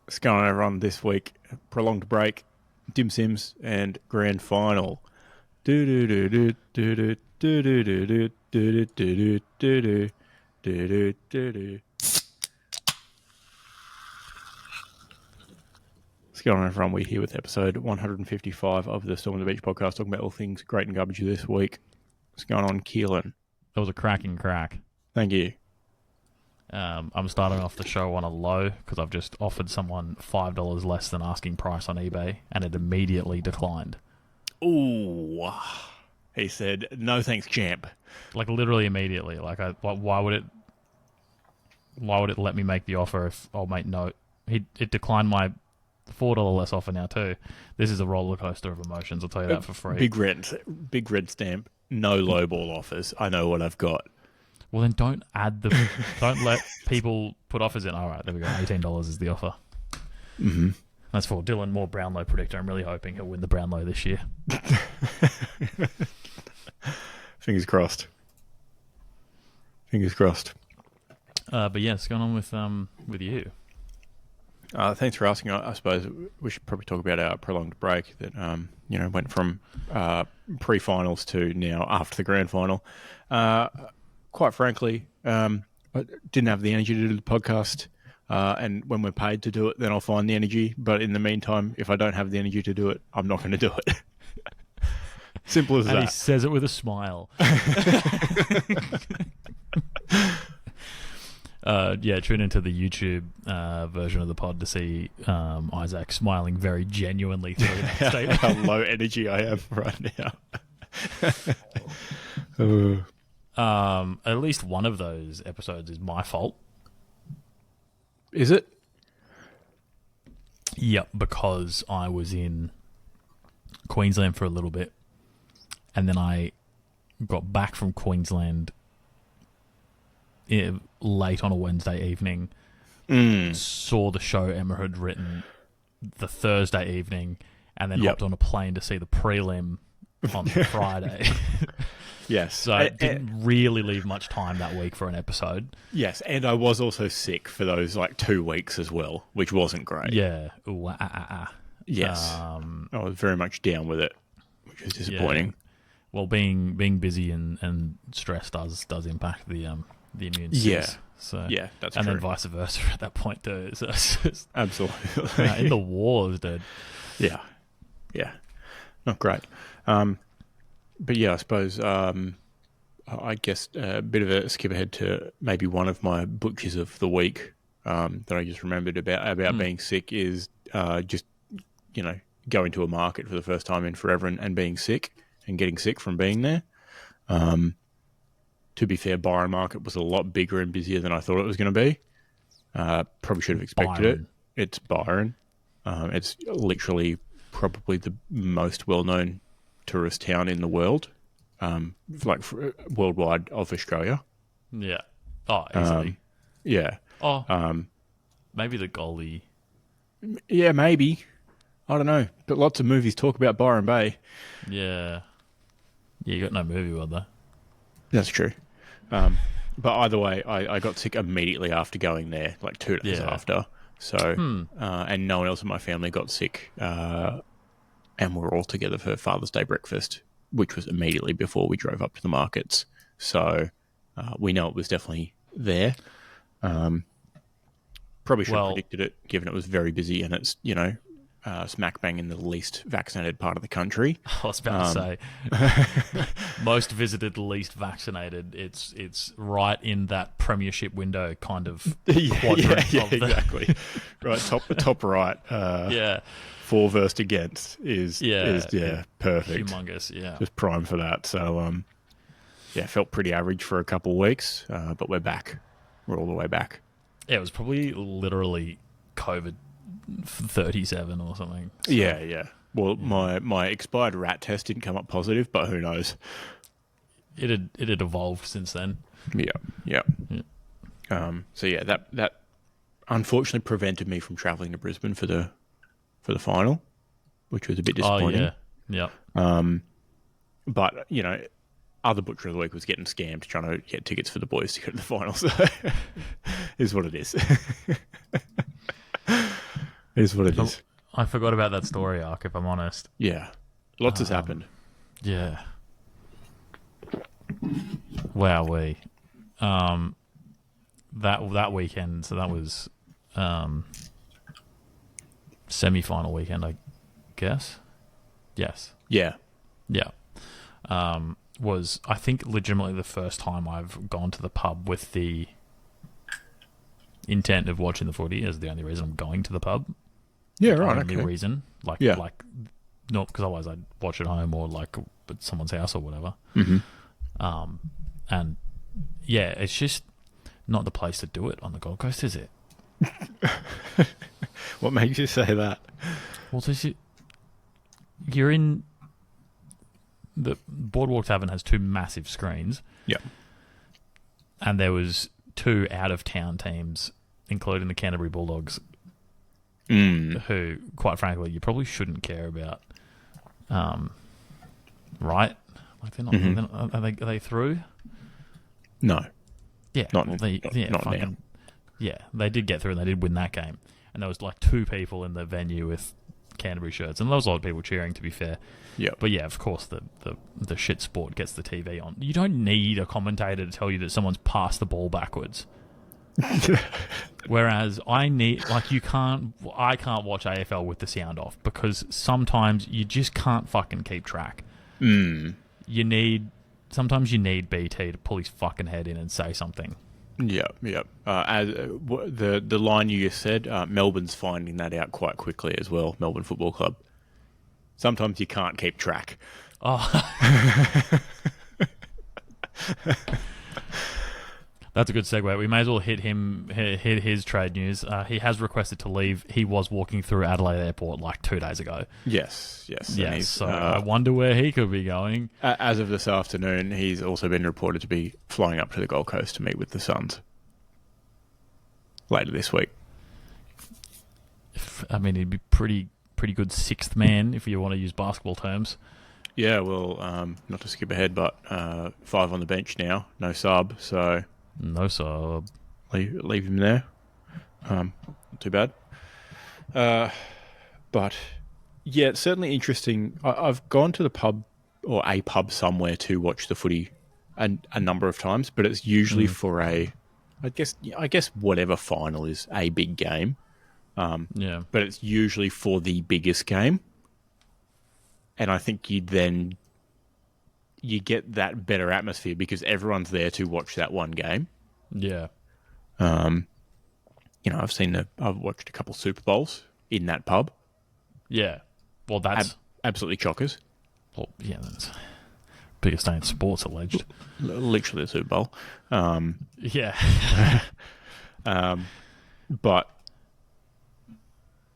What's going on, everyone? This week, prolonged break, dim sims, and grand final. Do do do do do do do do do do do do do do do do. What's going on, everyone? We're here with episode 155 of the Storm on the Beach podcast, talking about all things great and garbage this week. What's going on, Keelan? That was a cracking crack. Thank you. I'm starting off the show on a low because I've just offered someone $5 less than asking price on eBay, and it immediately declined. Ooh. He said, no thanks, champ. Like, literally immediately. Like, why would it let me make the offer if, oh, mate, no. It declined my $4 less offer now, too. This is a roller coaster of emotions, I'll tell you that for free. Big red stamp, no lowball offers. I know what I've got. Well, then don't let people put offers in. All right, there we go. $18 is the offer. Mm-hmm. That's for Dylan Moore Brownlow predictor. I'm really hoping he'll win the Brownlow this year. Fingers crossed. Fingers crossed. But yeah, what's going on with you? Thanks for asking. I suppose we should probably talk about our prolonged break that went from pre-finals to now after the grand final. Quite frankly, I didn't have the energy to do the podcast. And when we're paid to do it, then I'll find the energy. But in the meantime, if I don't have the energy to do it, I'm not going to do it. Simple as that. And he says it with a smile. Tune into the YouTube version of the pod to see Isaac smiling very genuinely through that statement. How low energy I am right now. At least one of those episodes is my fault. Is it? Yep, because I was in Queensland for a little bit, and then I got back from Queensland late on a Wednesday evening, saw the show Emma had written the Thursday evening, and then hopped on a plane to see the prelim on Friday. Yes. So I didn't really leave much time that week for an episode. Yes, and I was also sick for those 2 weeks as well, which wasn't great. Yeah. Yes. I was very much down with it, which was disappointing. Yeah. Well, being busy and stress does impact the immune system. Yeah. So yeah, that's and true. then vice versa at that point too. So it's just, absolutely. in the wars, dude. Yeah. Not great. But yeah, I suppose I guess a bit of a skip ahead to maybe one of my butchers of the week that I just remembered about being sick is just going to a market for the first time in forever and being sick and getting sick from being there. To be fair, Byron Market was a lot bigger and busier than I thought it was going to be. Probably should have expected it. It's Byron. It's literally probably the most well-known tourist town in the world, worldwide of Australia. Yeah. Oh, easily. Yeah. Oh. Maybe the goalie. Yeah, maybe. I don't know. But lots of movies talk about Byron Bay. Yeah. Yeah, you got no movie world though. That's true. But either way, I got sick immediately after going there, 2 days after. So, and no one else in my family got sick. And we were all together for Father's Day breakfast, which was immediately before we drove up to the markets. So we know it was definitely there. Probably should have predicted it, given it was very busy and it's, smack bang in the least vaccinated part of the country. I was about to say, most visited, least vaccinated. It's right in that premiership window kind of quadrant. Exactly. Right, top right. Yeah. For versus against is perfect. Humongous, yeah. Just prime for that. So, felt pretty average for a couple of weeks, but we're back. We're all the way back. Yeah, it was probably literally COVID 37 or something. So. Yeah. Well, my expired rat test didn't come up positive, but who knows? It had evolved since then. Yeah. That unfortunately prevented me from travelling to Brisbane for the final, which was a bit disappointing. Oh, yeah. But, other butcher of the week was getting scammed trying to get tickets for the boys to go to the final. So is what it is. Is what it is. I forgot about that story arc, if I'm honest. Yeah. Lots has happened. Yeah. Wowee. That weekend, so that was semi-final weekend, I guess. Yes. Yeah. Yeah. Was, I think, legitimately the first time I've gone to the pub with the intent of watching the footy as the only reason I'm going to the pub. Yeah, right. Only Okay. reason. Like, not because otherwise I'd watch at home or like at someone's house or whatever. Mm-hmm. And yeah, it's just not the place to do it on the Gold Coast, is it? What makes you say that? Well, you're in the Boardwalk Tavern has 2 massive screens. Yeah. And there was 2 out-of-town teams, including the Canterbury Bulldogs, who, quite frankly, you probably shouldn't care about. Right? Like they're not. Mm-hmm. They're not are they through? No. Yeah. Not now. Yeah, they did get through and they did win that game. And there was like 2 people in the venue with Canterbury shirts, and there was a lot of people cheering, to be fair. Yeah. But yeah, of course, the shit sport gets the TV on. You don't need a commentator to tell you that someone's passed the ball backwards. Whereas I can't watch AFL with the sound off because sometimes you just can't fucking keep track. Sometimes you need BT to pull his fucking head in and say something. Yeah. The line you just said, Melbourne's finding that out quite quickly as well. Melbourne Football Club. Sometimes you can't keep track. Oh. That's a good segue. We may as well hit his trade news. He has requested to leave. He was walking through Adelaide Airport like 2 days ago. Yes. So I wonder where he could be going. As of this afternoon, he's also been reported to be flying up to the Gold Coast to meet with the Suns later this week. I mean, he'd be pretty good 6th man if you want to use basketball terms. Yeah, well, not to skip ahead, but 5 on the bench now, no sub, so... No sub. Leave him there. Not too bad. But, yeah, it's certainly interesting. I've gone to the pub, or a pub somewhere to watch the footy a number of times, but it's usually for I guess whatever final is a big game. Yeah. But it's usually for the biggest game. And I think you get that better atmosphere because everyone's there to watch that one game. Yeah. I've watched a couple Super Bowls in that pub. Yeah. Well, that's absolutely chockers. Well, yeah, that's biggest day in sports, alleged. Literally the Super Bowl. Yeah. But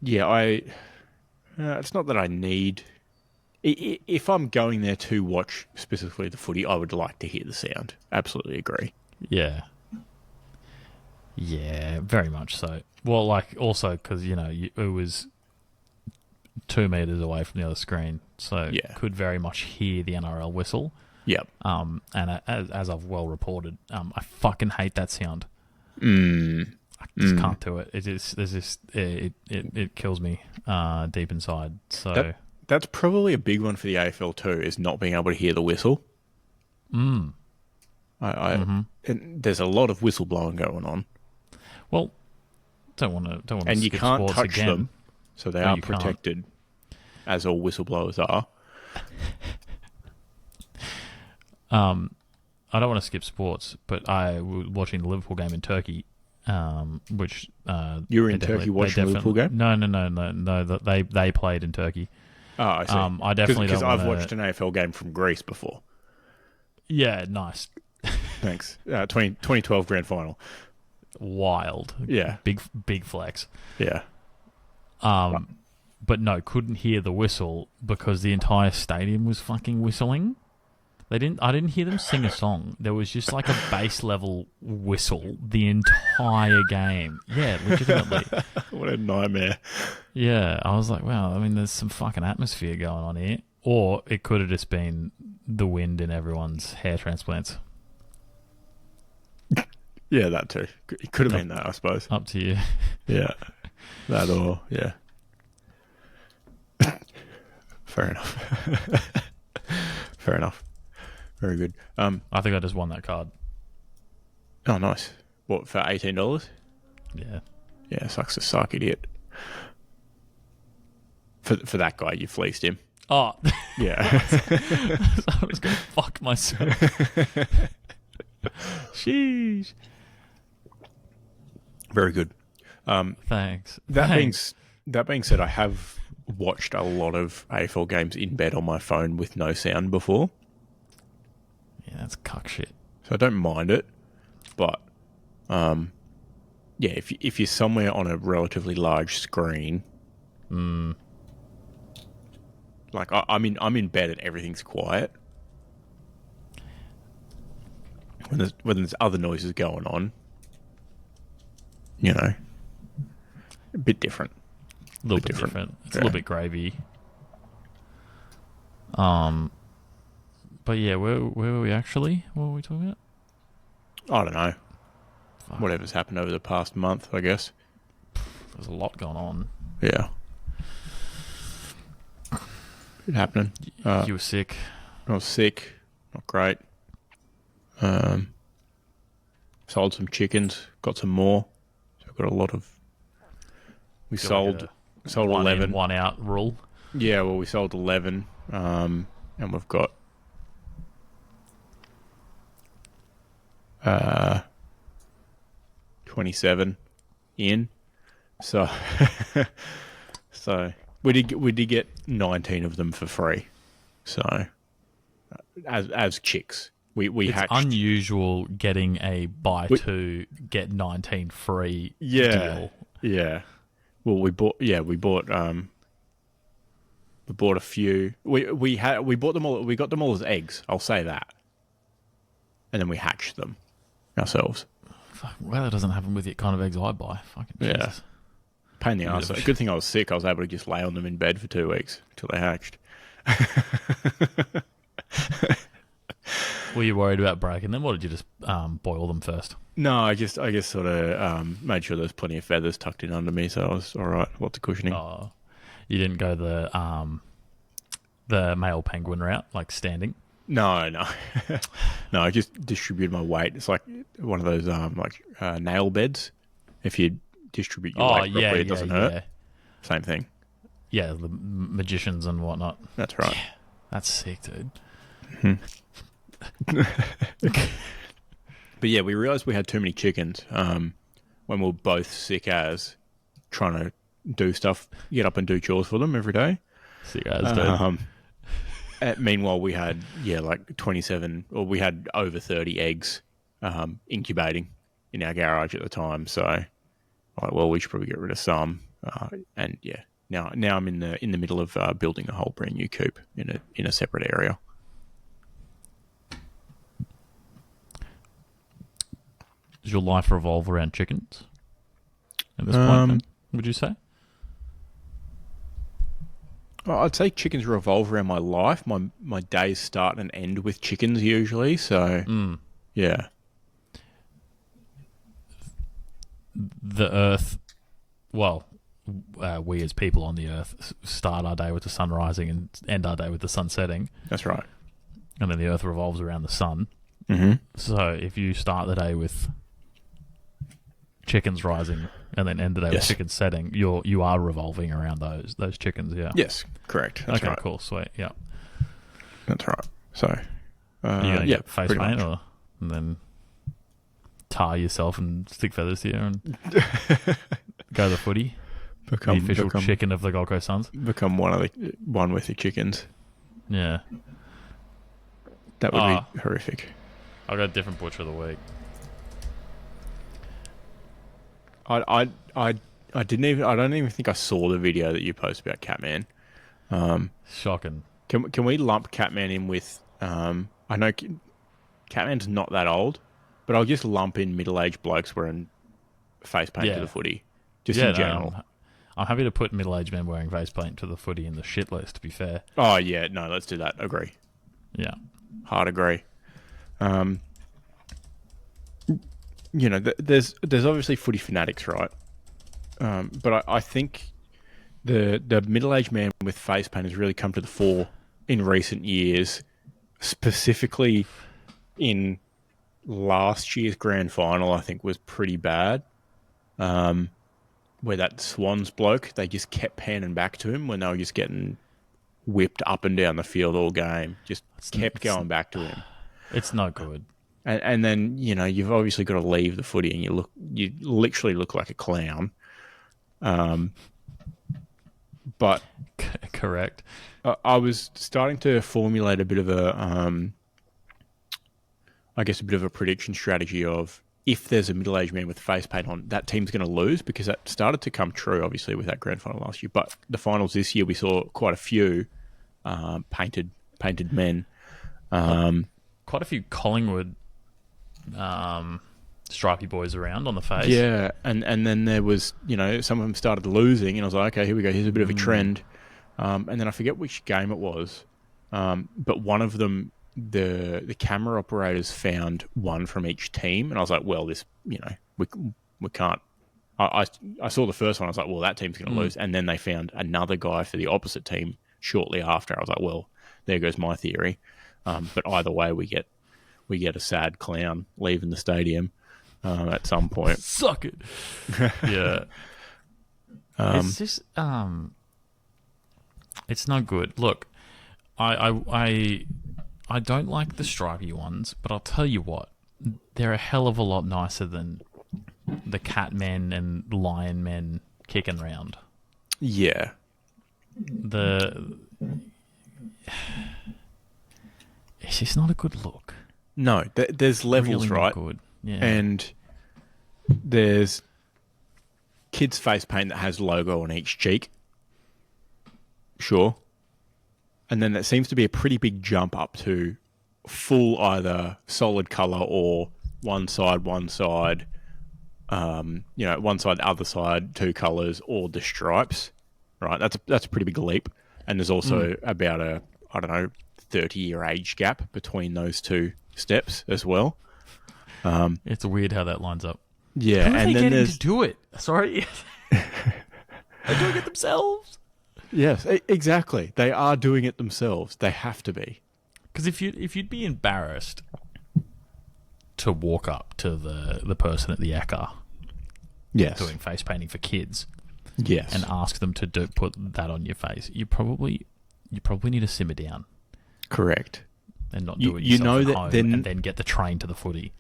yeah, it's not that I need. If I'm going there to watch specifically the footy, I would like to hear the sound. Absolutely agree. Yeah. Yeah, very much so. Well, like, also, because, it was 2 metres away from the other screen, so could very much hear the NRL whistle. Yep. And as I've well reported, I fucking hate that sound. I just can't do it. It kills me deep inside. So... That's probably a big one for the AFL too, is not being able to hear the whistle. And there's a lot of whistle blowing going on. Well, don't want to. And you can't touch again. them, so they are protected, as all whistleblowers are. I don't want to skip sports, but I was watching the Liverpool game in Turkey, which you were in Turkey watching the Liverpool game? No. They played in Turkey. Oh, I see. I definitely because don't I've watched an AFL game from Greece before. Yeah, nice. Thanks. 2012 grand final. Wild. Yeah. Big flex. Yeah. But no, couldn't hear the whistle because the entire stadium was fucking whistling. I didn't hear them sing a song. There was just like a bass level whistle the entire game. Yeah, legitimately. What a nightmare. Yeah, I was like, wow, I mean, there's some fucking atmosphere going on here. Or it could have just been the wind in everyone's hair transplants. Yeah, that too. It could have been that, I suppose. Up to you. Yeah. That or, yeah. Fair enough. Fair enough. Very good. I think I just won that card. Oh, nice. What, for $18? Yeah. Yeah, sucks to suck, idiot. For that guy, you fleeced him. Oh. Yeah. I was going to fuck myself. Sheesh. Very good. Thanks. That being said, I have watched a lot of AFL games in bed on my phone with no sound before. Yeah, that's cuck shit. So I don't mind it. But, yeah, if you're somewhere on a relatively large screen, like I'm in bed and everything's quiet. When there's other noises going on, a bit different. A little bit different. It's a little bit gravy. But yeah, where were we actually? What were we talking about? I don't know. Fuck. Whatever's happened over the past month, I guess. There's a lot going on. Yeah. It happening. You were sick. I was sick. Not great. Sold some chickens. Got some more. So I've got a lot of... We sold 11. 1 out rule. Yeah, well, we sold 11. And we've got... 27 in. So we did get 19 of them for free. So as chicks, we it's hatched. Unusual getting a buy 2 get 19 free deal. Yeah. Well, we bought a few. We bought them all. We got them all as eggs. I'll say that. And then we hatched them ourselves. Fuck, well, that doesn't happen with the kind of eggs I buy. Fucking Jesus. Yeah. Pain in the ass. Good thing I was sick. I was able to just lay on them in bed for 2 weeks until they hatched. Were you worried about breaking them, or did you just boil them first? No, I just sort of made sure there's plenty of feathers tucked in under me, so I was all right. Lots of cushioning. Oh, you didn't go the male penguin route, like standing? No. No, I just distributed my weight. It's like one of those nail beds. If you distribute your weight properly, it doesn't hurt. Yeah. Same thing. Yeah, the magicians and whatnot. That's right. Yeah, that's sick, dude. But yeah, we realised we had too many chickens when we were both sick as trying to do stuff, get up and do chores for them every day. Sick as, dude. Meanwhile, we had, like 27, or we had over 30 eggs incubating in our garage at the time. So, we should probably get rid of some. And yeah, now I'm in the middle of building a whole brand new coop in a separate area. Does your life revolve around chickens at this point, then, would you say? I'd say chickens revolve around my life. My days start and end with chickens usually. So, yeah. The earth, we as people on the earth start our day with the sun rising and end our day with the sun setting. That's right. And then the earth revolves around the sun. Mm-hmm. So if you start the day with chickens rising and then end the day with chickens setting, you are revolving around those chickens, yeah. Yes, correct. That's right. Cool, sweet, yeah. That's right. So, you're going to get face paint and then tar yourself and stick feathers here and go to the footy. Become the official chicken of the Gold Coast Suns. Become one with the chickens. Yeah. That would be horrific. I've got a different butcher of the week. I don't even think I saw the video that you posted about Catman. Shocking. Can we lump Catman in with? I know Catman's not that old, but I'll just lump in middle-aged blokes wearing face paint to the footy, just in general. I'm happy to put middle-aged men wearing face paint to the footy in the shit list. To be fair. Oh yeah, no, let's do that. Agree. Yeah, hard agree. There's obviously footy fanatics, right? But I think the middle-aged man with face paint has really come to the fore in recent years, specifically in last year's grand final. I think was pretty bad. Where that Swans bloke, they just kept panning back to him when they were just getting whipped up and down the field all game. Just kept going back to him. It's not good. And then, you've obviously got to leave the footy and you literally look like a clown. But Correct. I was starting to formulate a bit of a prediction strategy of if there's a middle-aged man with face paint on, that team's going to lose, because that started to come true, obviously, with that grand final last year. But the finals this year, we saw quite a few painted men. Quite a few Collingwood stripy boys around on the face. Yeah, and then there was, some of them started losing, and I was like, okay, here we go, here's a bit of a trend. And then I forget which game it was, but one of them, the camera operators found one from each team, and I was like, well, this, we can't. I saw the first one, I was like, well, that team's going to lose, and then they found another guy for the opposite team shortly after. I was like, well, there goes my theory. But either way, we get a sad clown leaving the stadium at some point. Suck it. Yeah. It's just it's not good. Look, I don't like the stripy ones, but I'll tell you what, they're a hell of a lot nicer than the cat men and lion men kicking round. Yeah. It's just not a good look. No, there's levels, really right? Not good. Yeah. And there's kids' face paint that has logo on each cheek. Sure. And then there seems to be a pretty big jump up to full either solid colour or one side, one side, other side, two colours, or the stripes. Right, that's a pretty big leap. And there's also about a 30-year age gap between those two steps as well. It's weird how that lines up. Yeah, Who are and they then getting there's to do it? Sorry, they're doing it themselves. Yes, exactly. They are doing it themselves. They have to be. Because if you'd be embarrassed to walk up to the person at the Ekka, Yes, doing face painting for kids, yes, and ask them to put that on your face, you probably need to simmer down. Correct. And not do it yourself at home, then, and then get the train to the footy.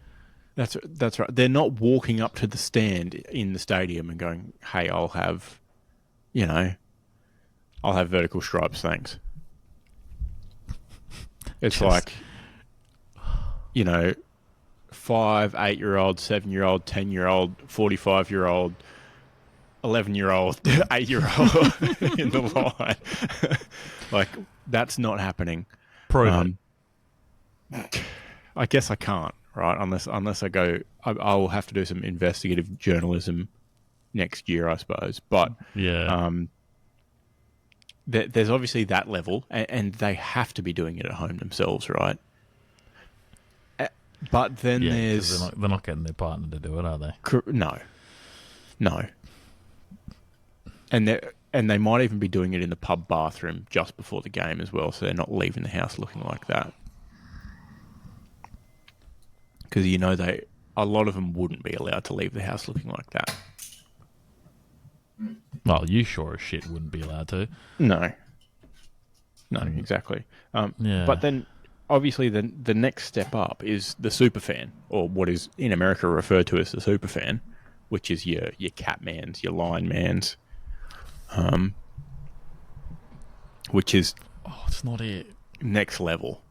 That's right. They're not walking up to the stand in the stadium and going, "Hey, I'll have vertical stripes, thanks." It's like, 5, 8-year-old, 7-year-old, 10-year-old, 45-year-old, 11-year-old, 8-year-old in the line. Like, that's not happening. Prove it. I guess I can't, right? Unless I go, I will have to do some investigative journalism next year, I suppose. But yeah. There's obviously that level, and they have to be doing it at home themselves, right? But then there's... They're not getting their partner to do it, are they? No. And they might even be doing it in the pub bathroom just before the game as well, so they're not leaving the house looking like that. Because a lot of them wouldn't be allowed to leave the house looking like that. Well, you sure as shit wouldn't be allowed to. No, exactly. Yeah. But then, obviously, the next step up is the superfan, or what is in America referred to as the superfan, which is your Catmans, your Linemans, which is it's not it. Next level.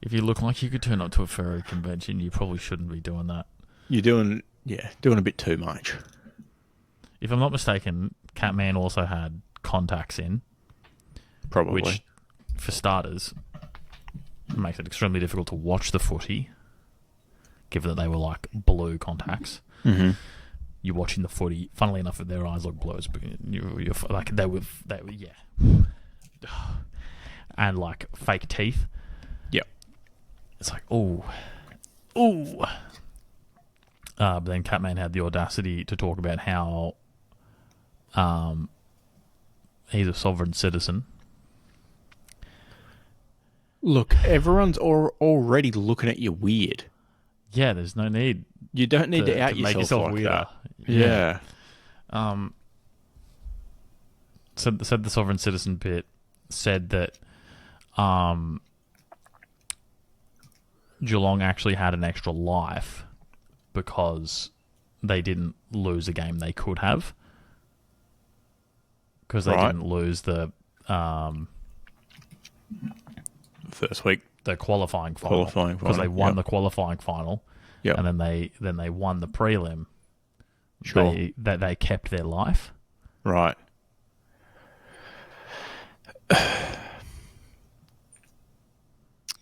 If you look like you could turn up to a furry convention, you probably shouldn't be doing that. You're doing a bit too much. If I'm not mistaken, Catman also had contacts in. Probably. Which, for starters, makes it extremely difficult to watch the footy, given that they were like blue contacts. Mm-hmm. You're watching the footy. Funnily enough, their eyes look blue. You're like they were, yeah. And like fake teeth. Yep. It's like, ooh. But then Catman had the audacity to talk about how he's a sovereign citizen. Look, everyone's already looking at you weird. Yeah, there's no need. You don't need to out make yourself yourself like weirder. that. Yeah. Said the sovereign citizen bit said that Geelong actually had an extra life because they didn't lose a game they could have, because they didn't lose the first week, the qualifying final, because they won the qualifying final, and then they won the prelim. Sure, they kept their life. Right.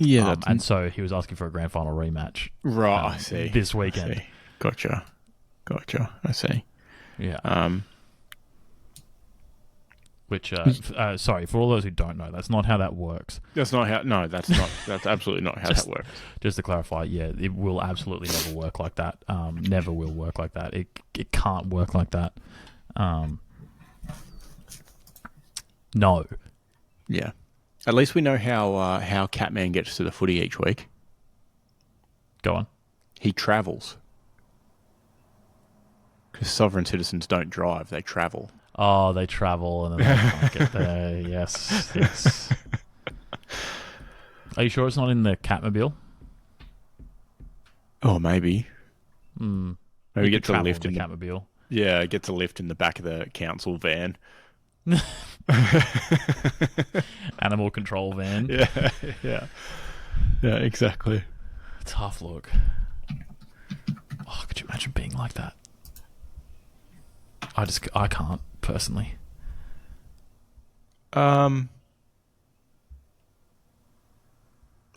Yeah, and so he was asking for a grand final rematch. Right, I see. This weekend. I see. Gotcha. I see. Yeah. Which, sorry, for all those who don't know, that's not how that works. That's not how. No, that's not. That's absolutely not how that works. Just to clarify, yeah, it will absolutely never work like that. Never will work like that. It can't work like that. No. Yeah. At least we know how Catman gets to the footy each week. Go on. He travels. Because sovereign citizens don't drive; they travel. Oh, they travel and then they can't get there. Yes. Are you sure it's not in the Catmobile? Oh, maybe. Maybe he gets a lift in the Catmobile. Yeah, gets a lift in the back of the council van. Animal control van. Yeah, exactly. Tough look. Oh, could you imagine being like that? I can't personally.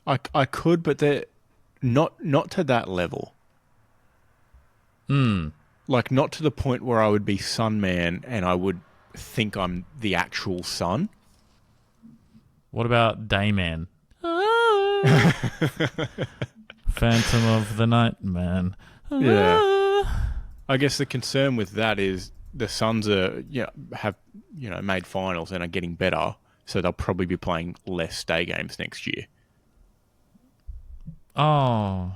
I could, but they're not to that level. Like, not to the point where I would be Sun Man and I would think I'm the actual sun. What about Dayman? Phantom of the Night Man. Yeah. I guess the concern with that is the Suns have made finals and are getting better, so they'll probably be playing less day games next year. Oh.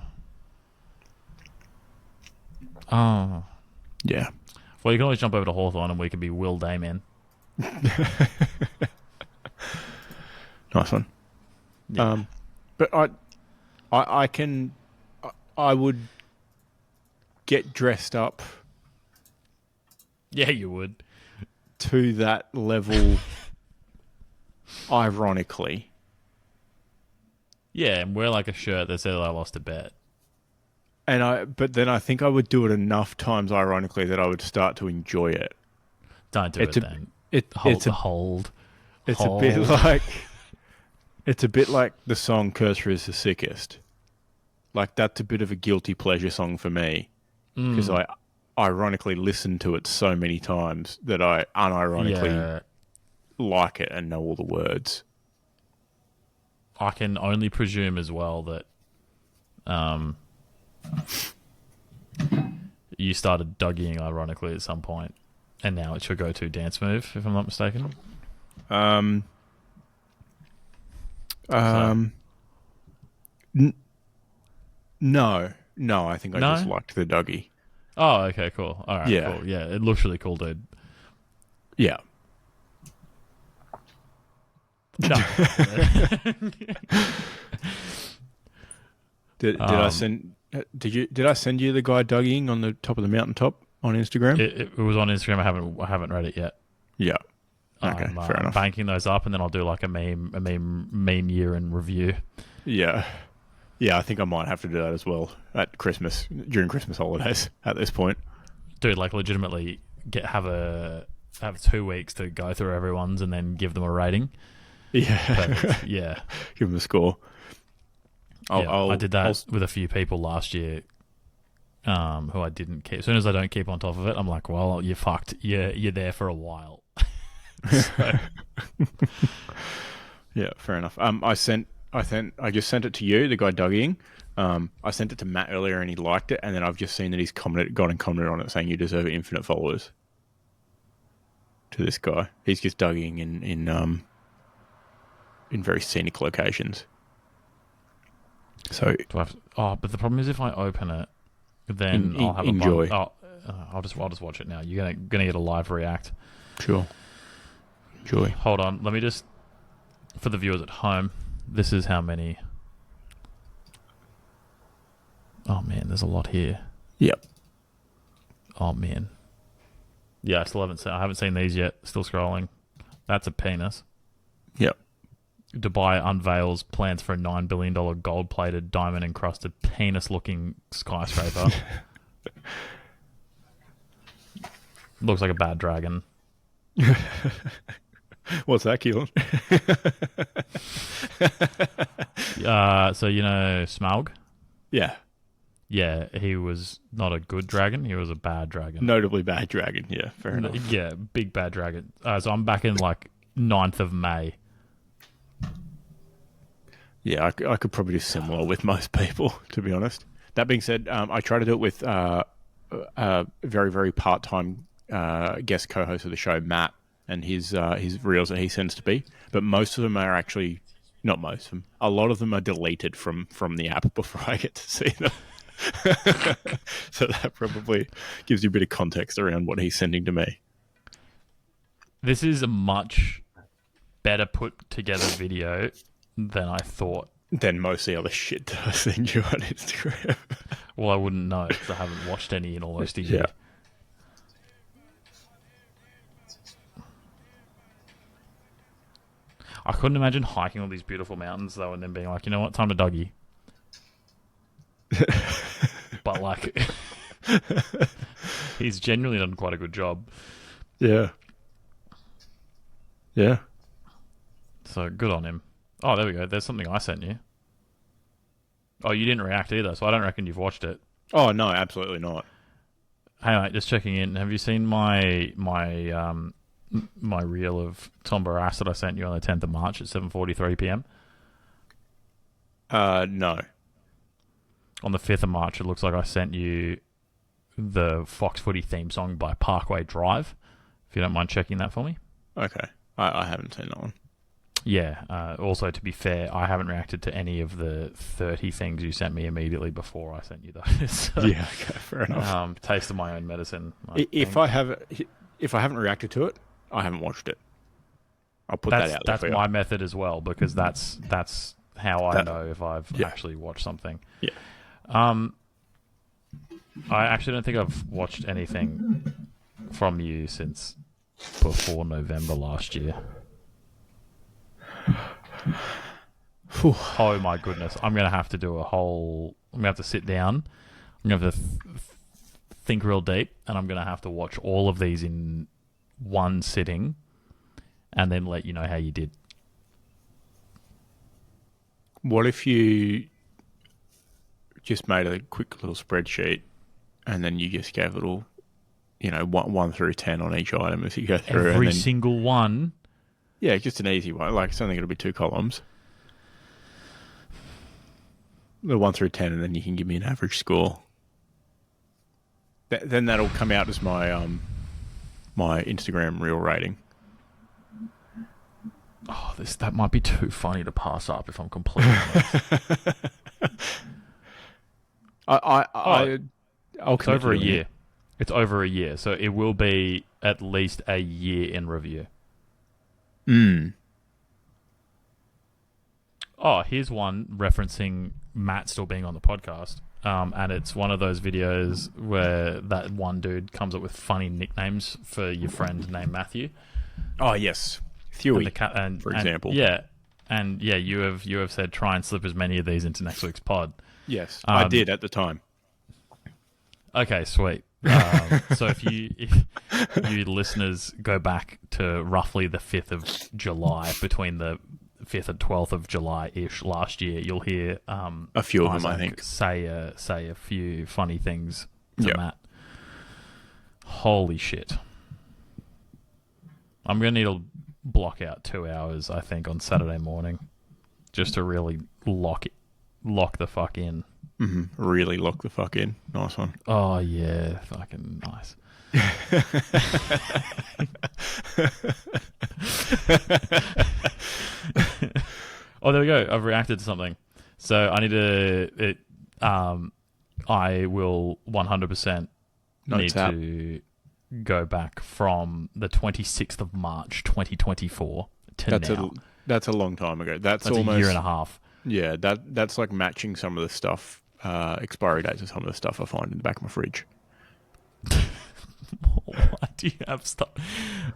Yeah. Well, you can always jump over to Hawthorn and we can be Will Dayman. Nice one. Yeah. But I would get dressed up. Yeah, you would. To that level, ironically. Yeah, and wear like a shirt that says I lost a bet. But then I think I would do it enough times, ironically, that I would start to enjoy it. Don't do it then. Hold. It's a bit like the song "Cursor is the Sickest." Like, that's a bit of a guilty pleasure song for me because I ironically listen to it so many times that I unironically like it and know all the words. I can only presume as well that you started Dougieing ironically at some point, and now it's your go-to dance move, if I'm not mistaken. No, I think I just liked the Dougie. Oh, okay, cool. All right, cool. Yeah, it looks really cool, dude. Yeah. No. Did I send you the guy Dougieing on the top of the mountaintop on Instagram? It was on Instagram. I haven't read it yet. Yeah. Okay, fair enough. Banking those up, and then I'll do like a meme year in review. Yeah. Yeah, I think I might have to do that as well at Christmas, during Christmas holidays at this point. Dude, like legitimately have 2 weeks to go through everyone's and then give them a rating. Yeah. But, yeah. Give them a score. I did that with a few people last year who I didn't keep. As soon as I don't keep on top of it, I'm like, well, you're fucked. You're there for a while. Yeah, fair enough. I just sent it to you, the guy Dougieing. I sent it to Matt earlier and he liked it, and then I've just seen that he's commented on it saying you deserve infinite followers. to this guy. He's just dugging in very scenic locations. So but the problem is if I open it, then I'll have enjoy. I'll just watch it now. You're gonna get a live react. Sure. Enjoy. Hold on, let me just, for the viewers at home, this is how many. Oh man, there's a lot here. Yep. Oh man. Yeah, I haven't seen these yet. Still scrolling. That's a penis. Yep. Dubai unveils plans for a $9 billion gold-plated, diamond-encrusted, penis-looking skyscraper. Looks like a bad dragon. What's that, Keelan? So you know Smaug? Yeah. Yeah, he was not a good dragon. He was a bad dragon. Notably bad dragon. Yeah, fair enough. Yeah, big bad dragon. So I'm back in like 9th of May. Yeah, I could probably do similar with most people, to be honest. That being said, I try to do it with a very, very part-time guest co-host of the show, Matt, and his reels that he sends to me. But most of them are actually, not most of them, a lot of them are deleted from the app before I get to see them. So that probably gives you a bit of context around what he's sending to me. This is a much better put together video than I thought. Than most of the other shit that I send you on Instagram. Well, I wouldn't know because I haven't watched any in almost a year. Yeah. I couldn't imagine hiking all these beautiful mountains though and then being like, you know what, time to Dougie. But like, he's genuinely done quite a good job. Yeah. Yeah. So good on him. Oh, there we go. There's something I sent you. Oh, you didn't react either, so I don't reckon you've watched it. Oh, no, absolutely not. Hey, mate, just checking in. Have you seen my reel of Tom Barras that I sent you on the 10th of March at 7:43 p.m? No. On the 5th of March, it looks like I sent you the Fox Footy theme song by Parkway Drive. If you don't mind checking that for me. Okay. I haven't seen that one. Yeah. Also, to be fair, I haven't reacted to any of the 30 things you sent me immediately before I sent you those. So, yeah, okay, fair enough. Taste of my own medicine. If I haven't reacted to it, I haven't watched it. I'll put that out there. That's for my you. method as well, because that's how I know if I've actually watched something. Yeah. I actually don't think I've watched anything from you since before November last year. Oh my goodness. I'm going to have to do I'm going to have to sit down. I'm going to have to think real deep, and I'm going to have to watch all of these in one sitting and then let you know how you did. What if you just made a quick little spreadsheet and then you just gave a little, 1 through 10 on each item as you go through? Every single one? Yeah, just an easy one. Like, it's only going to be 2 columns. The 1 through 10, and then you can give me an average score. Then that'll come out as my my Instagram reel rating. Oh, that might be too funny to pass up if I'm completely honest. It's over a year. It's over a year, so it will be at least a year in review. Oh, here's one referencing Matt still being on the podcast. And it's one of those videos where that one dude comes up with funny nicknames for your friend named Matthew. Oh, yes. Huey, for example. And you have said try and slip as many of these into next week's pod. Yes, I did at the time. Okay, sweet. So if you listeners go back to roughly the 5th of July, between the 5th and 12th of July-ish last year, you'll hear a few of them, I think. Say a few funny things to Matt. Holy shit. I'm going to need to block out 2 hours, I think, on Saturday morning just to really lock the fuck in. Mm-hmm. Really lock the fuck in. Nice one. Oh, yeah. Fucking nice. Oh, there we go. I've reacted to something. So I need to. I will 100% need to go back from the 26th of March 2024 to now. That's a long time ago. That's almost a year and a half. Yeah, that's like matching some of the stuff, expiry dates of some of the stuff I find in the back of my fridge. Why do you have stuff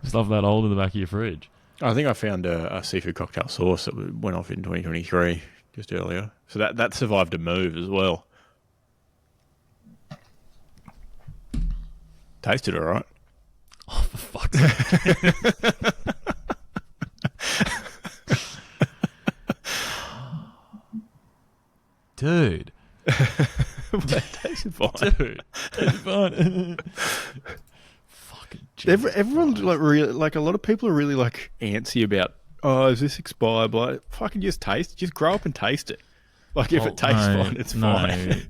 that old in the back of your fridge? I think I found a seafood cocktail sauce that went off in 2023, just earlier. So that survived a move as well. Tasted all right. Oh, for fuck's sake. Dude. It tasted fine. Dude. Tasted fine. Fucking Jesus. Everyone's like really, like a lot of people are really like antsy about, oh, is this expired? Like, fucking just grow up and taste it. Like, if it tastes fine, it's fine.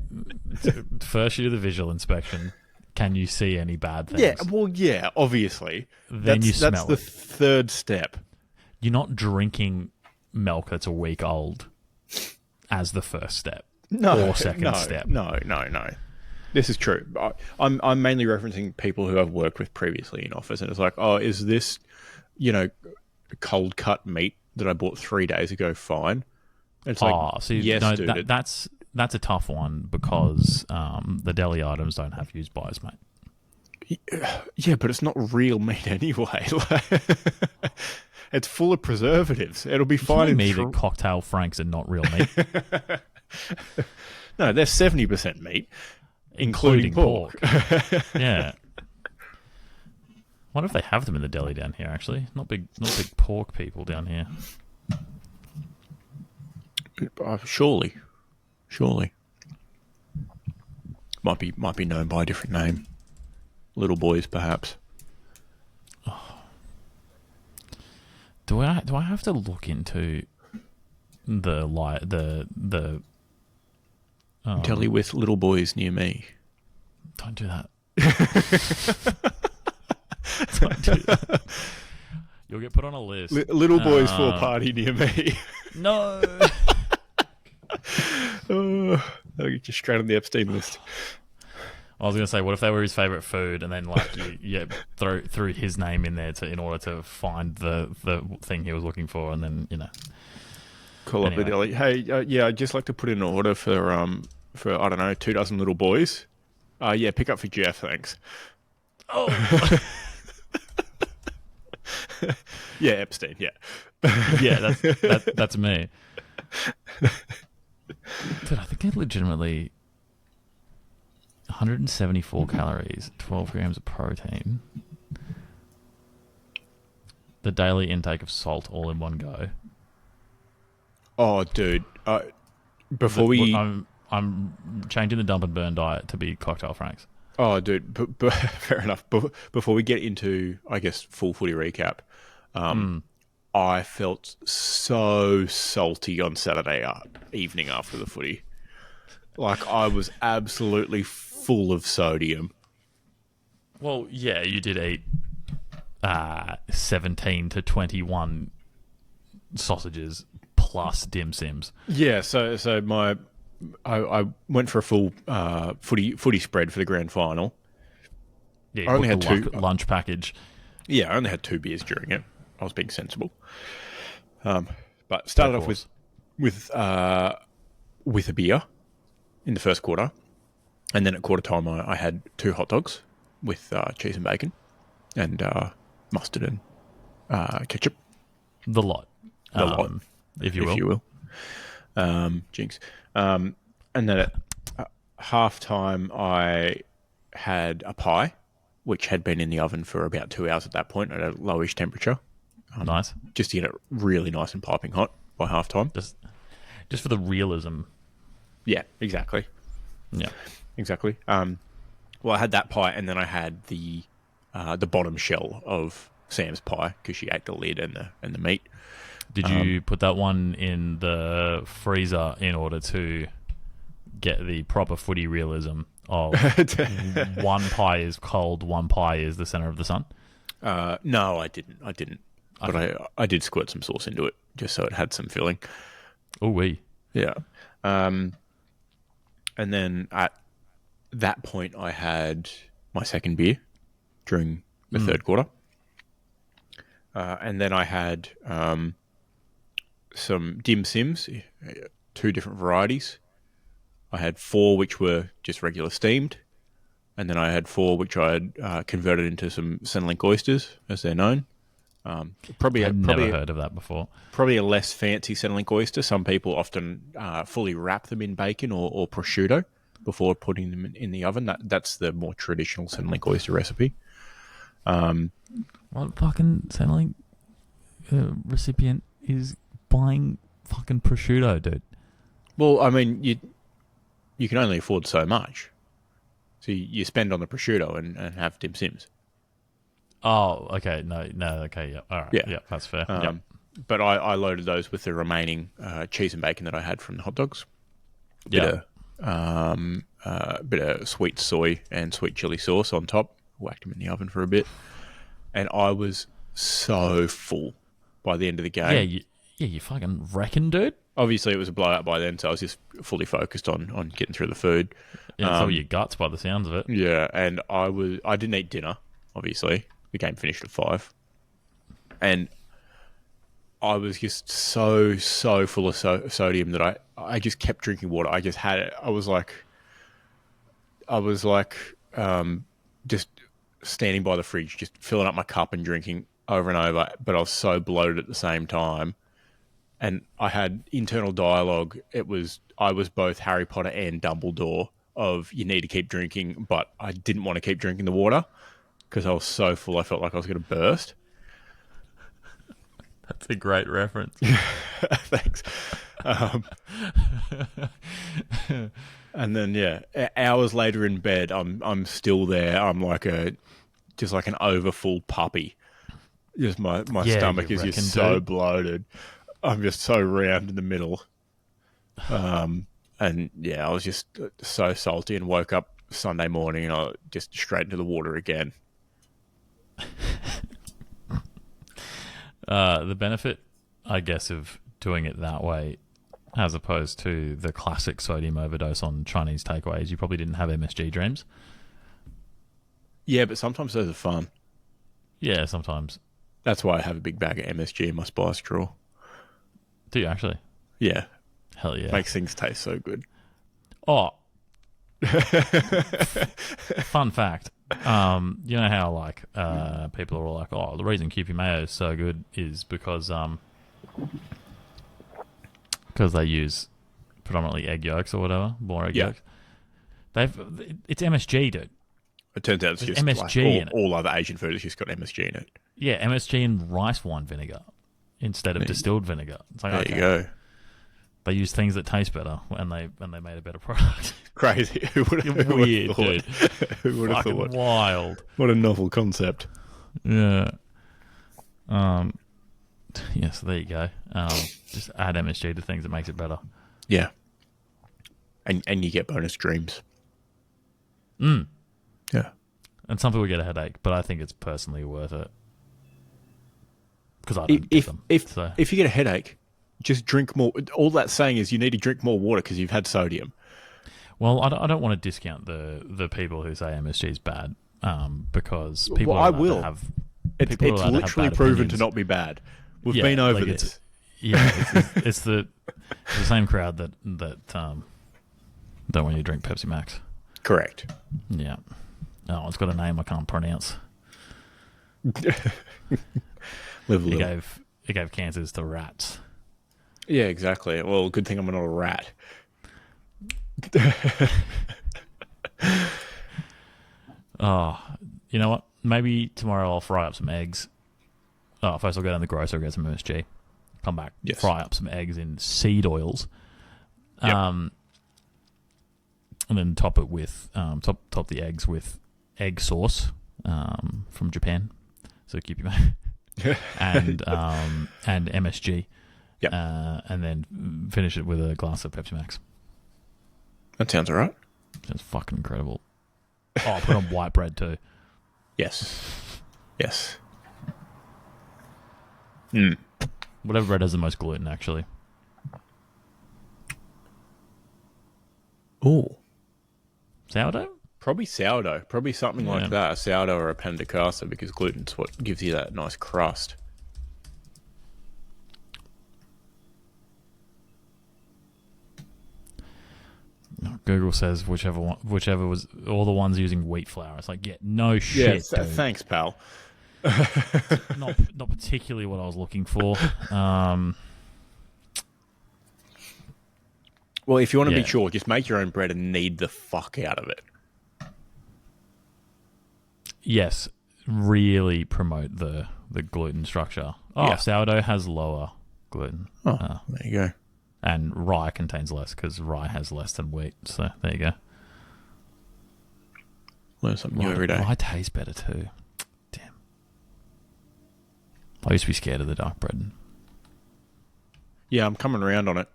First you do the visual inspection. Can you see any bad things? Yeah, well, yeah, obviously. Then you smell it. That's the third step. You're not drinking milk that's a week old as the first step. Or second step. No. This is true. I'm mainly referencing people who I've worked with previously in office, and it's like, oh, is this, cold cut meat that I bought 3 days ago fine? It's like, yes, dude. That's a tough one because the deli items don't have used bys, mate. Yeah, but it's not real meat anyway. It's full of preservatives. It'll be fine. Me that cocktail franks are not real meat. No, they're 70% meat, including pork. Yeah. Wonder if they have them in the deli down here. Actually, not big pork people down here. Surely. Might be known by a different name. Little boys, perhaps. Oh. Do I have to look into the deli with little boys near me? Don't do that. Don't do that. You'll get put on a list. Little boys for a party near me. No. That'll get you straight on the Epstein list. I was going to say, what if they were his favourite food, and then like you threw his name in there in order to find the thing he was looking for, and then call up the deli. Hey, yeah, I'd just like to put in an order for I don't know, 24 little boys. Yeah, pick up for Jeff, thanks. Oh. Yeah, Epstein. Yeah. Yeah, that's me. Dude, I think I legitimately 174 calories, 12 grams of protein. The daily intake of salt all in one go. Oh, dude. I'm changing the dump and burn diet to be cocktail franks. Oh, dude. Fair enough. Before we get into, I guess, full footy recap, I felt so salty on Saturday evening after the footy. Like, I was absolutely full of sodium. Well, yeah, you did eat 17 to 21 sausages plus dim sims. Yeah, so I went for a full footy spread for the grand final. Yeah, I only had two lunch package. Yeah, I only had 2 beers during it. I was being sensible. But started off with a beer in the first quarter, and then at quarter time I had 2 hot dogs with cheese and bacon and mustard and ketchup. The lot, if you will. Jinx. And then at half time I had a pie, which had been in the oven for about 2 hours at that point at a lowish temperature. Nice. Just to get it really nice and piping hot by half time. Just for the realism. Yeah, exactly. Yeah. Exactly. Well, I had that pie, and then I had the bottom shell of Sam's pie because she ate the lid and the meat. Did you put that one in the freezer in order to get the proper footy realism of one pie is cold, one pie is the center of the sun? No, I didn't. But I did squirt some sauce into it just so it had some filling. Oh, we. Yeah. And then at that point, I had my second beer during the third quarter. And then I had some dim sims, 2 different varieties. I had 4 which were just regular steamed. And then I had 4 which I had converted into some Centrelink oysters, as they're known. I've never heard of that before. Probably a less fancy Centrelink oyster. Some people often fully wrap them in bacon or prosciutto before putting them in the oven. That's the more traditional Centrelink oyster recipe. What fucking Centrelink recipient is buying fucking prosciutto, dude? Well, I mean, you can only afford so much. So you spend on the prosciutto and have dim sims. Oh, okay. No, okay, yeah. All right. Yeah. Yeah, that's fair. But I loaded those with the remaining cheese and bacon that I had from the hot dogs. Bit of sweet soy and sweet chili sauce on top. Whacked them in the oven for a bit. And I was so full by the end of the game. Yeah, you fucking reckon, dude? Obviously, it was a blowout by then, so I was just fully focused on getting through the food. Yeah, it's all your guts by the sounds of it. Yeah, and I didn't eat dinner, obviously. The game finished at 5. And I was just so full of sodium that I just kept drinking water. I just had it. I was like just standing by the fridge, just filling up my cup and drinking over and over. But I was so bloated at the same time. And I had internal dialogue. I was both Harry Potter and Dumbledore of you need to keep drinking, but I didn't want to keep drinking the water because I was so full I felt like I was going to burst. That's a great reference. Thanks. And then hours later in bed, I'm still there. I'm like an overfull puppy. Just my stomach is just so bloated. I'm just so round in the middle. And yeah, I was just so salty and woke up Sunday morning and I just straight into the water again. The benefit, I guess, of doing it that way, as opposed to the classic sodium overdose on Chinese takeaways, you probably didn't have MSG dreams. Yeah, but sometimes those are fun. Yeah, sometimes. That's why I have a big bag of MSG in my spice drawer. Do you actually? Yeah. Hell yeah. Makes things taste so good. Oh. Fun fact. You know how people are all like, oh, the reason Kewpie mayo is so good is because they use predominantly egg yolks or whatever, more egg yolks. It's MSG, dude. It turns out it's just MSG in it. All other Asian food has just got MSG in it. Yeah, MSG and rice wine vinegar instead of distilled vinegar. It's like, there you go. They use things that taste better, and they made a better product. Crazy. Who would have Weird, thought? dude. Who would have thought? Wild. What a novel concept. Yeah. Yeah, so there you go. Just add MSG to things that makes it better. Yeah. And you get bonus dreams. Yeah. And some people get a headache, but I think it's personally worth it. Because I don't get them. If you get a headache, just drink more. All that's saying is you need to drink more water because you've had sodium. Well, I don't want to discount the people who say MSG is bad, because people I will. It's literally proven to not be bad. We've been over this. It's the same crowd that don't want you to drink Pepsi Max. Correct. Yeah. Oh, it's got a name I can't pronounce. It gave cancers to rats. Yeah, exactly. Well, good thing I'm not a rat. Oh, you know what? Maybe tomorrow I'll fry up some eggs. Oh, first I'll go down the grocery, get some MSG. Come back, fry up some eggs in seed oils. Yep. And then top it with top the eggs with egg sauce from Japan. So keep your and MSG. Yep. And then finish it with a glass of Pepsi Max. That sounds alright. Sounds fucking incredible. Oh, I'll put on white bread too. Yes. Mm. Whatever bread has the most gluten, actually. Ooh. Sourdough? Probably sourdough. Probably something like that. A sourdough or a pan de casa, because gluten's what gives you that nice crust. Google says whichever was all the ones using wheat flour. It's like, yeah, no shit, dude. Thanks, pal. Not particularly what I was looking for. Well, if you want to be sure, just make your own bread and knead the fuck out of it. Yes, really promote the gluten structure. Sourdough has lower gluten. There you go. And rye contains less because rye has less than wheat. So there you go. Learn something new every day. Rye tastes better too. Damn. I used to be scared of the dark bread. Yeah, I'm coming around on it.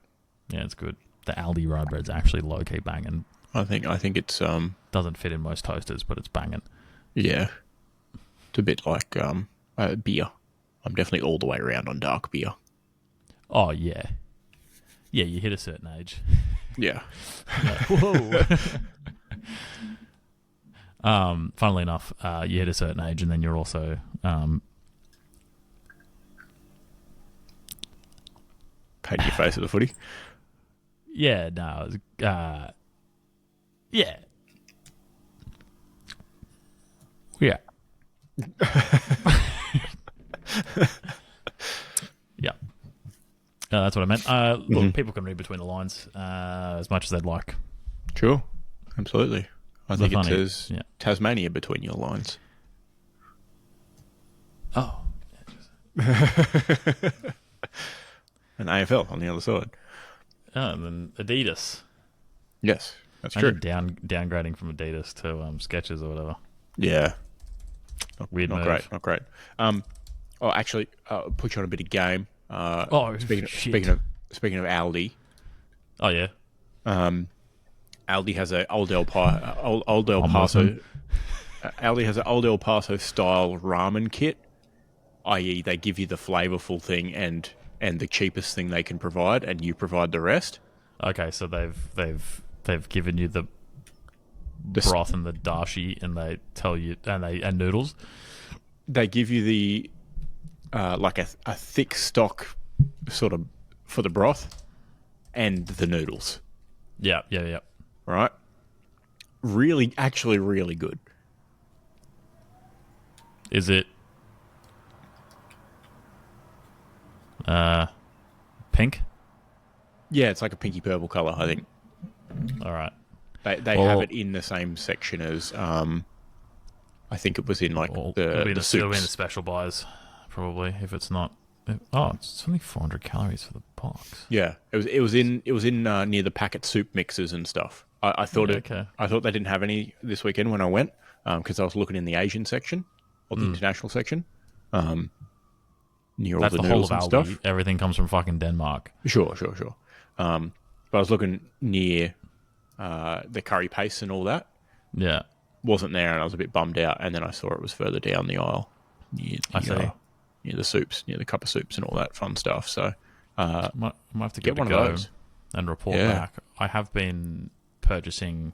Yeah, it's good. The Aldi rye bread's actually low-key banging. I think it's doesn't fit in most toasters, but it's banging. Yeah, it's a bit like beer. I'm definitely all the way around on dark beer. Oh yeah, yeah. You hit a certain age. Yeah. Whoa. Funnily enough, you hit a certain age, and then you're also painting your face at the footy. Yeah, no. Yeah. Yeah. Yeah. That's what I meant. Look, people can read between the lines as much as they'd like. Sure. Absolutely. I think it says Tasmania between your lines. Oh. And AFL on the other side. Oh, and then Adidas. Yes, that's true. Downgrading from Adidas to Skechers or whatever. Yeah. Weird not move. Not great. Actually, put you on a bit of game. Speaking of Aldi. Oh yeah. Aldi has a Old El Paso. Aldi has an Old El Paso style ramen kit, i.e., they give you the flavorful thing and the cheapest thing they can provide, and you provide the rest. Okay, so they've given you the broth and the dashi, and they tell you and noodles. They give you the like a thick stock sort of for the broth and the noodles. Yeah. Right. Really, actually, really good. Is it pink? Yeah, it's like a pinky purple color, I think. All right. They have it in the same section as I think it was in like the soups. It'll be in the special buys, probably, if it's not. It's only 400 calories for the box. Yeah, it was in near the packet soup mixes and stuff. I thought I thought they didn't have any this weekend when I went because I was looking in the Asian section or the international section. Near all the noodles and stuff. Everything comes from fucking Denmark. Sure. But I was looking near the curry paste and all that. Yeah. Wasn't there, and I was a bit bummed out. And then I saw it was further down the aisle near the soups, near the cup of soups and all that fun stuff. So I might have to get one of those and report back. I have been purchasing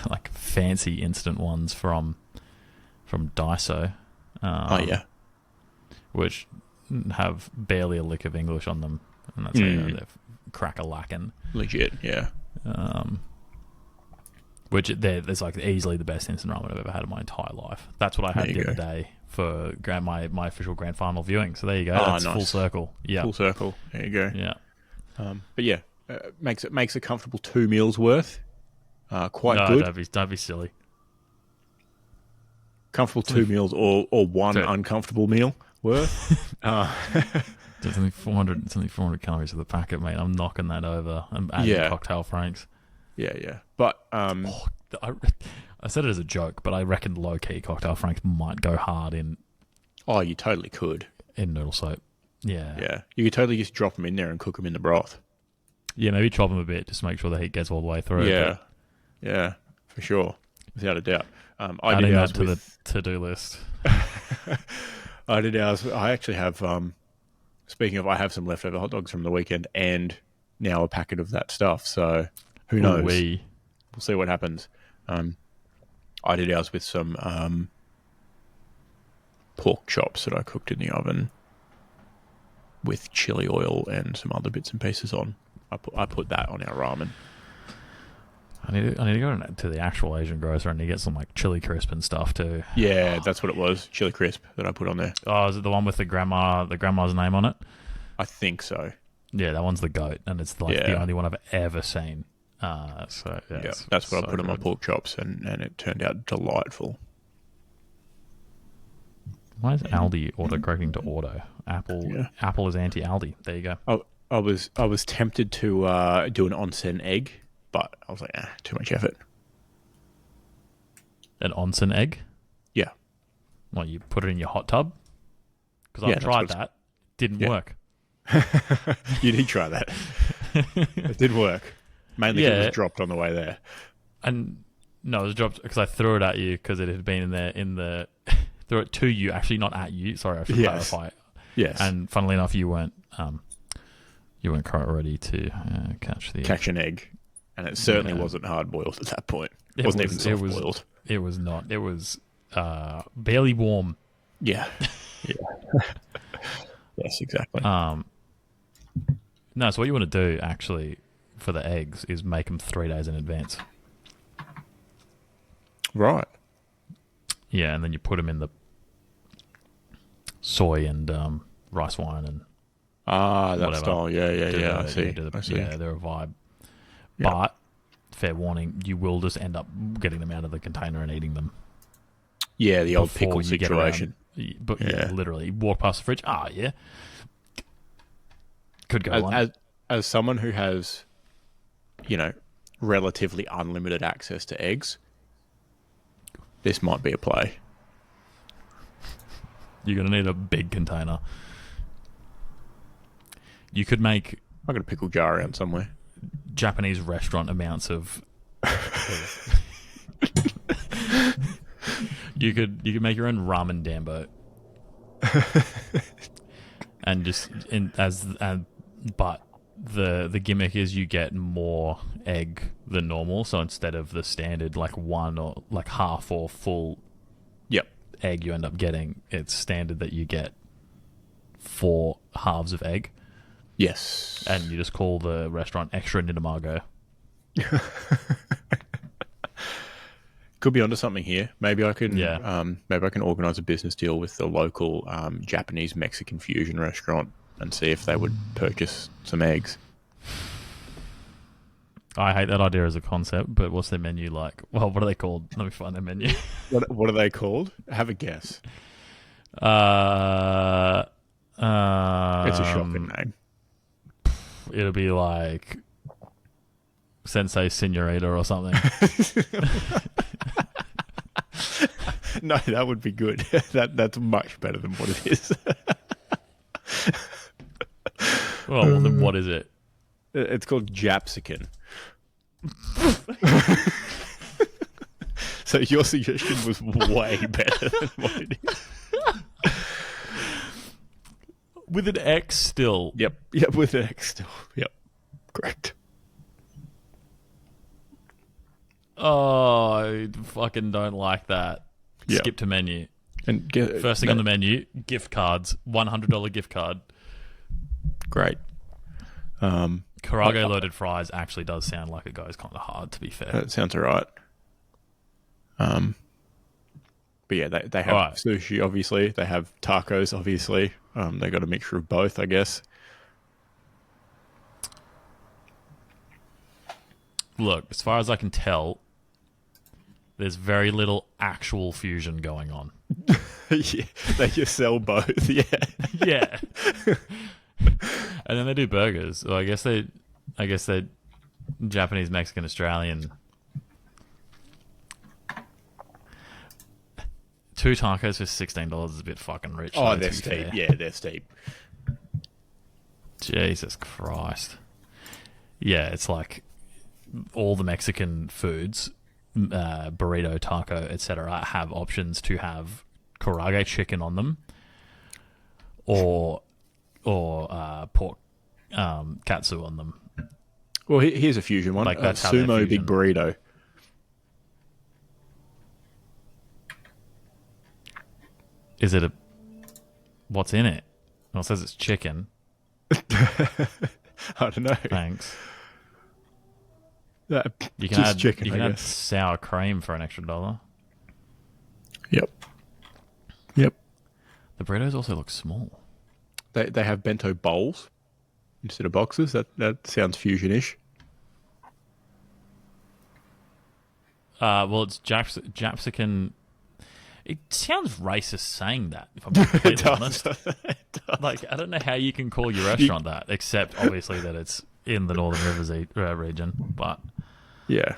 like fancy instant ones from Daiso. Which have barely a lick of English on them, and that's how you know they're crack-a-lackin'. Legit, yeah. Which there's like easily the best instant ramen I've ever had in my entire life. That's what I had the other day for my official grand final viewing. So there you go. That's nice. Full circle. Yeah, full circle. There you go. Yeah. But yeah, makes a comfortable 2 meals worth. Quite good. Don't be silly. Comfortable 2 meals or one uncomfortable meal worth. It's only 400. It's only 400 calories for the packet, mate. I'm knocking that over. I'm adding cocktail franks. Yeah. But I said it as a joke, but I reckon low key cocktail franks might go hard in. Oh, you totally could in noodle soap. Yeah. You could totally just drop them in there and cook them in the broth. Yeah, maybe chop them a bit just to make sure the heat gets all the way through. Yeah, for sure, without a doubt. Adding that to the to-do list. I did ours. I actually have. Speaking of, I have some leftover hot dogs from the weekend, and now a packet of that stuff. So who knows? Ooh-wee. We'll see what happens. I did ours with some pork chops that I cooked in the oven with chili oil and some other bits and pieces on. I put that on our ramen. I need to go to the actual Asian grocer and get some like chili crisp and stuff too. Yeah, that's what it was. Chili crisp that I put on there. Oh, is it the one with the grandma's name on it? I think so. Yeah, that one's the goat, and it's like the only one I've ever seen. So yeah, that's what I put on my good. pork chops, and it turned out delightful. Why is Aldi autocorrecting to auto? Apple is anti-Aldi. There you go. I was tempted to do an onsen egg, but I was like, too much effort. An onsen egg? Yeah. Well, you put it in your hot tub? Because I've tried that. Didn't work. You did try that. It did work. Mainly because it was dropped on the way there. And no, it was dropped because I threw it at you because it had been in the threw it to you, actually not at you. Sorry, I should clarify. Yes. And funnily enough, you weren't quite ready to catch an egg. And it certainly wasn't hard boiled at that point. It wasn't even soft boiled. It was not. It was barely warm. Yeah. Yeah. Yes, exactly. No, so what you want to do actually for the eggs is make them 3 days in advance. Right. Yeah, and then you put them in the soy and rice wine and that whatever. style. Yeah. I see. Yeah, they're a vibe. Yep. But fair warning, you will just end up getting them out of the container and eating them. Yeah, the old pickle situation. But literally, walk past the fridge. Yeah. Could go on. As someone who has, relatively unlimited access to eggs, this might be a play. You're going to need a big container. You could make... I've got a pickle jar around somewhere. Japanese restaurant amounts of... You could make your own ramen dambo. And just... But the gimmick is you get more egg than normal. So instead of the standard like one or like half or full egg you end up getting, it's standard that you get 4 halves of egg. Yes. And you just call the restaurant Extra Ninamago. Could be onto something here. Maybe I can organise a business deal with the local Japanese Mexican fusion restaurant and see if they would purchase some eggs. I hate that idea as a concept, but what's their menu like? Well, what are they called? Let me find their menu. What are they called? Have a guess. It's a shocking name. It'll be like Sensei Senorita or something. No, that would be good. That's much better than what it is. Well, then what is it? It's called Japsican. So your suggestion was way better than what it is. With an X still. Yep, with an X still. Yep, correct. Oh, I fucking don't like that. Yep. Skip to menu. And first thing on the menu, gift cards. $100 gift card. Great. Karaage loaded fries actually does sound like it goes kind of hard, to be fair. That sounds alright. But yeah, they have sushi, obviously. They have tacos, obviously. They got a mixture of both, I guess. Look, as far as I can tell, there's very little actual fusion going on. Yeah, they just sell both. Yeah, yeah. And then they do burgers. So I guess they Japanese, Mexican, Australian. 2 tacos for $16 is a bit fucking rich. Oh, they're steep. Yeah, they're steep. Jesus Christ. Yeah, it's like all the Mexican foods, burrito, taco, etc., have options to have karaage chicken on them, or pork katsu on them. Well, here's a fusion one. Like, that's how they're sumo fusion. big burrito. Is it what's in it? Well, it says it's chicken. I don't know. Thanks. You can Just add chicken, you can I add guess. sour cream for an extra $1. Yep. The burritos also look small. They have bento bowls instead of boxes. That sounds fusion-ish. Well, it's Japsican. It sounds racist saying that, if I'm completely honest. Like, I don't know how you can call your restaurant that, except obviously that it's in the Northern Rivers region. But Yeah.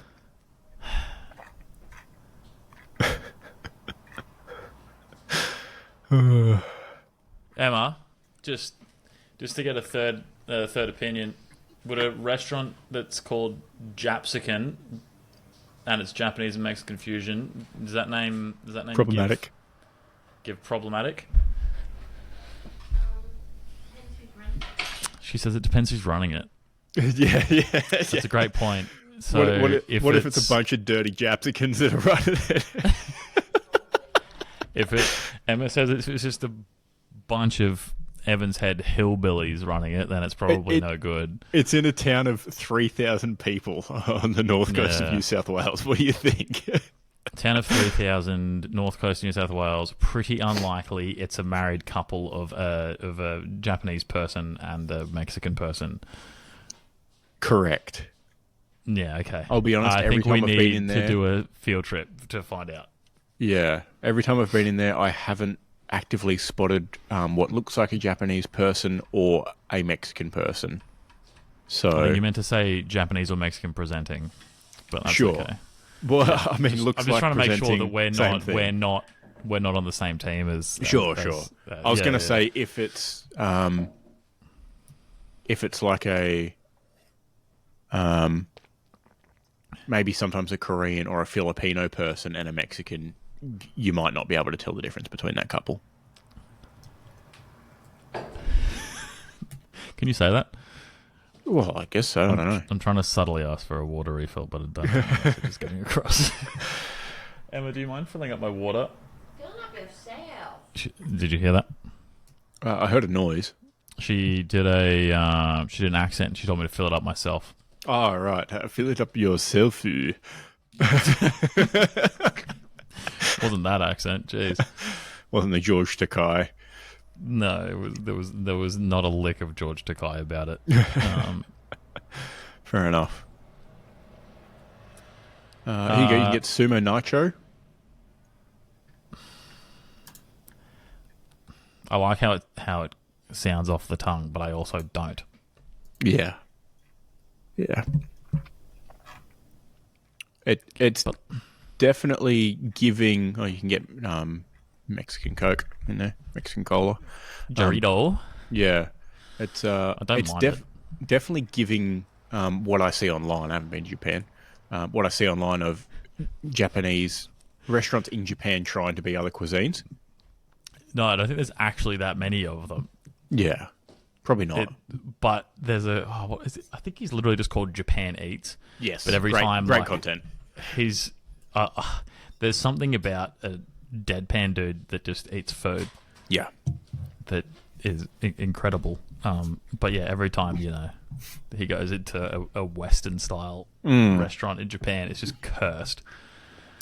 Emma, just to get a third opinion, would a restaurant that's called Japsican and it's Japanese and Mexican fusion, does that name Problematic. give problematic? She says it depends who's running it. Yeah. That's a great point. So what if it's a bunch of dirty Japsicans that are running it? Emma says it's just a bunch of Evans Head hillbillies running it, then it's probably no good. It's in a town of 3,000 people on the north coast of New South Wales. What do you think? Town of 3,000, north coast of New South Wales. Pretty unlikely it's a married couple of a Japanese person and a Mexican person. Correct. Yeah, okay. I'll be honest, I every think time we I've need been in there, to do a field trip to find out. Yeah, every time I've been in there, I haven't actively spotted what looks like a Japanese person or a Mexican person. So I think you meant to say Japanese or Mexican presenting, but that's sure. okay. Well, I mean, looks I'm just like trying to make sure that we're presenting, not on the same team as. Sure. I was going to say if it's like a maybe sometimes a Korean or a Filipino person and a Mexican, you might not be able to tell the difference between that couple. Can you say that? Well, I guess so. I don't know. I'm trying to subtly ask for a water refill, but I don't know if it's just getting across. Emma, do you mind filling up my water? Filling up yourself. Did you hear that? I heard a noise. She did an accent. She told me to fill it up myself. Oh, right. Fill it up yourself. Wasn't that accent? Jeez. Wasn't the George Takei. No, there was not a lick of George Takei about it. Fair enough. Here you go. You can get Sumo Nitro. I like how it sounds off the tongue, but I also don't. Yeah. It's definitely giving. Oh, you can get Mexican Coke in there, Mexican Cola. Jarrito. Yeah, it's definitely giving what I see online. I haven't been to Japan. What I see online of Japanese restaurants in Japan trying to be other cuisines. No, I don't think there's actually that many of them. Yeah, probably not. But there's what is it? I think he's literally just called Japan Eats. Yes, but every time great content. He's there's something about a deadpan dude that just eats food. Yeah, that is incredible. But yeah, every time he goes into a Western style restaurant in Japan, it's just cursed.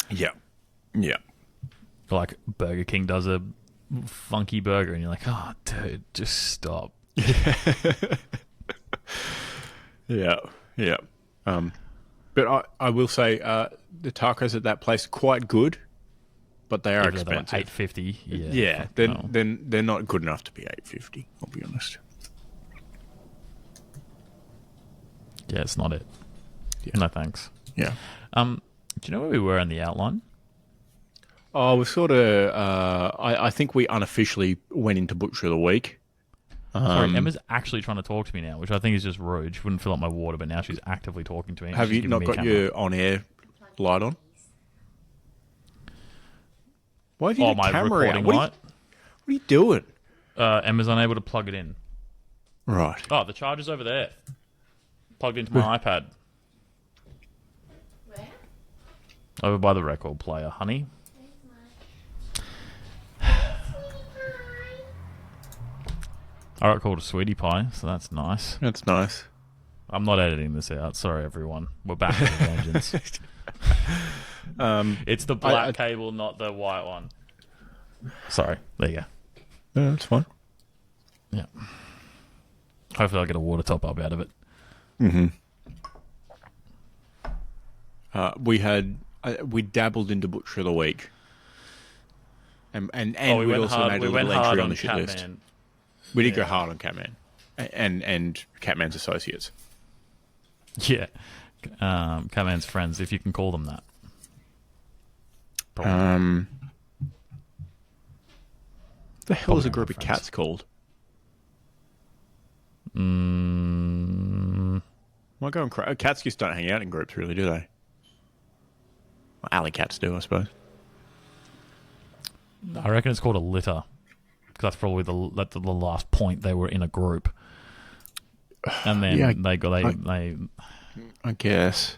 Yeah. Like Burger King does a funky burger, and you're like, oh, dude, just stop. Yeah. But I will say the tacos at that place are quite good, but they are expensive. $8.50. Yeah. Then they're not good enough to be $8.50. I'll be honest. Yeah, it's not it. Yeah. No thanks. Yeah. Do you know where we were in the outline? Oh, we sort of. I think we unofficially went into Butcher of the Week. Sorry, Emma's actually trying to talk to me now, which I think is just rude. She wouldn't fill up my water, but now she's actively talking to me. Have you not got your on-air light on? Why have you got my camera recording out? light? What are you doing? Emma's unable to plug it in. Right. Oh, the charger's over there. Plugged into my iPad. Where? Over by the record player, honey. I got called a sweetie pie, so that's nice. That's nice. I'm not editing this out. Sorry, everyone. We're back with a vengeance. It's the black cable, not the white one. Sorry. There you go. No, that's fine. Yeah. Hopefully I'll get a water top up out of it. Mm-hmm. We dabbled into Butcher of the Week. And we also made a little entry on the shit list. We did go hard on Catman. And Catman's associates. Yeah. Catman's friends, if you can call them that. The hell is a group of cats called? Am I going crazy? Cats just don't hang out in groups, really, do they? Well, alley cats do, I suppose. I reckon it's called a litter. Because that's probably the last point they were in a group. And then I guess.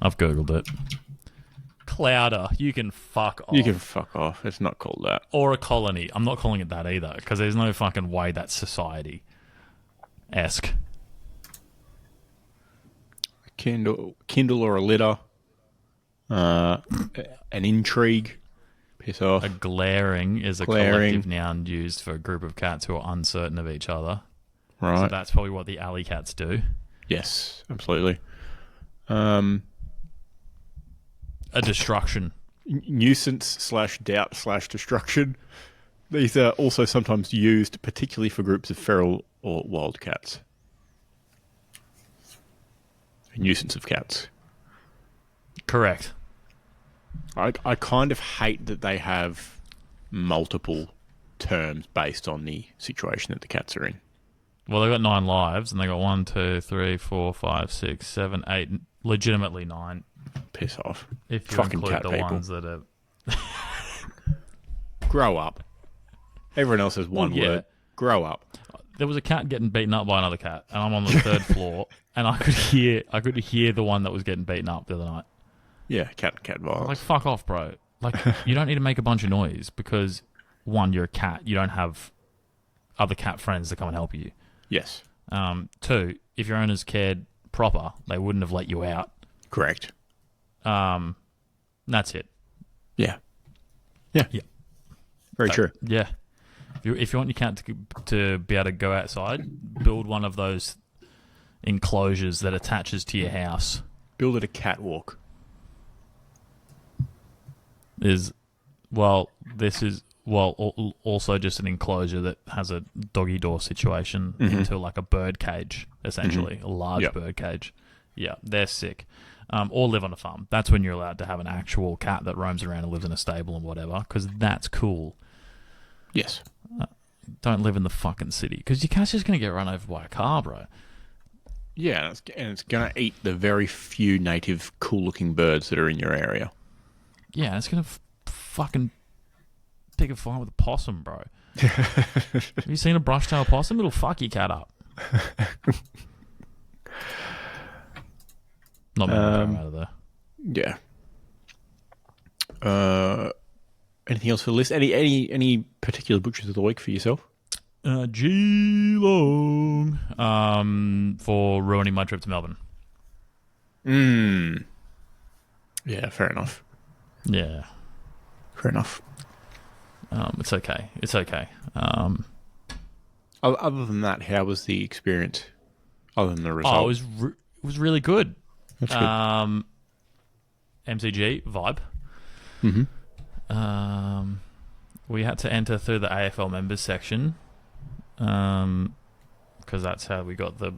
I've Googled it. Clouder. You can fuck off. You can fuck off. It's not called that. Or a colony. I'm not calling it that either, because there's no fucking way that's society-esque. A Kindle or a litter. An intrigue. Piss off. A glaring is a collective noun used for a group of cats who are uncertain of each other. Right. So that's probably what the alley cats do. Yes, absolutely. A destruction. Nuisance / doubt / destruction. These are also sometimes used, particularly for groups of feral or wild cats. A nuisance of cats. Correct. I kind of hate that they have multiple terms based on the situation that the cats are in. Well, they've got 9 lives, and they got 1, 2, 3, 4, 5, 6, 7, 8, legitimately 9. Piss off. If you Fucking include cat the people. ones that are... Grow up. Everyone else has one word. Grow up. There was a cat getting beaten up by another cat, and I'm on the 3rd floor, and I could hear the one that was getting beaten up the other night. Yeah, cat violence. Like, fuck off, bro. Like, you don't need to make a bunch of noise because, 1, you're a cat. You don't have other cat friends to come and help you. Yes. 2, if your owners cared proper, they wouldn't have let you out. Correct. That's it. Yeah. Very true. Yeah. If you want your cat to be able to go outside, build one of those enclosures that attaches to your house. Build it a catwalk. Also just an enclosure that has a doggy door situation into like a bird cage, essentially, a large bird cage. Yeah, they're sick. Or live on a farm. That's when you're allowed to have an actual cat that roams around and lives in a stable and whatever, because that's cool. Yes. Don't live in the fucking city, because your cat's just going to get run over by a car, bro. Yeah, and it's going to eat the very few native cool-looking birds that are in your area. Yeah, it's going to fucking pick a fight with a possum, bro. Have you seen a brush-tail possum? It'll fuck your cat up. Not many out of there. Yeah. Anything else for the list? Any particular butchers of the week for yourself? Geelong. For ruining my trip to Melbourne. Yeah, fair enough. Yeah. Fair enough. It's okay. Other than that, how was the experience? Other than the result? Oh, it was really good. That's good. MCG vibe. Mm-hmm. We had to enter through the AFL members section, because that's how we got the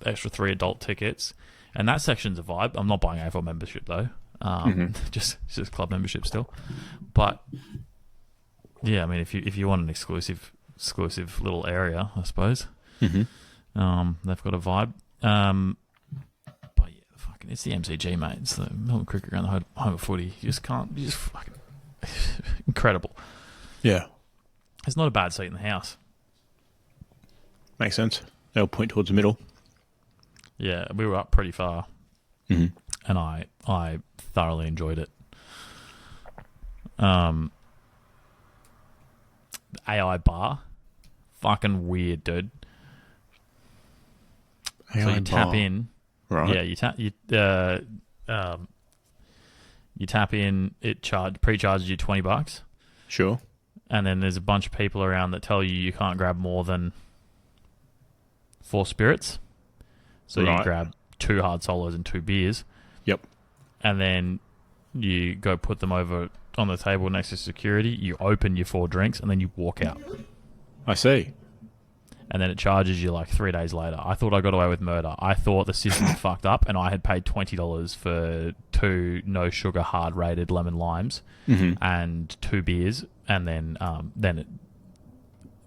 extra 3 adult tickets, and that section's a vibe. I'm not buying AFL membership though. Just club membership still, but yeah, I mean, if you want an exclusive little area, I suppose. They've got a vibe. But yeah, fucking, it's the MCG, mate. It's the Melbourne Cricket Ground, the home of footy. You just fucking incredible. Yeah. It's not a bad seat in the house. Makes sense. They'll point towards the middle. Yeah, we were up pretty far, Mm-hmm. and I thoroughly enjoyed it. AI bar, fucking weird, dude. So you tap in, Right. yeah. You tap in. It pre-charges you $20, Sure. and then there's a bunch of people around that tell you can't grab more than 4 spirits. So you Right. grab 2 hard solos and 2 beers. Yep. And then you go put them over on the table next to security. You open your 4 drinks, and then you walk out. I see. And then it charges you like 3 days later. I thought I got away with murder. I thought the system had fucked up, and I had paid $20 for 2 no sugar hard rated lemon limes and 2 beers, and then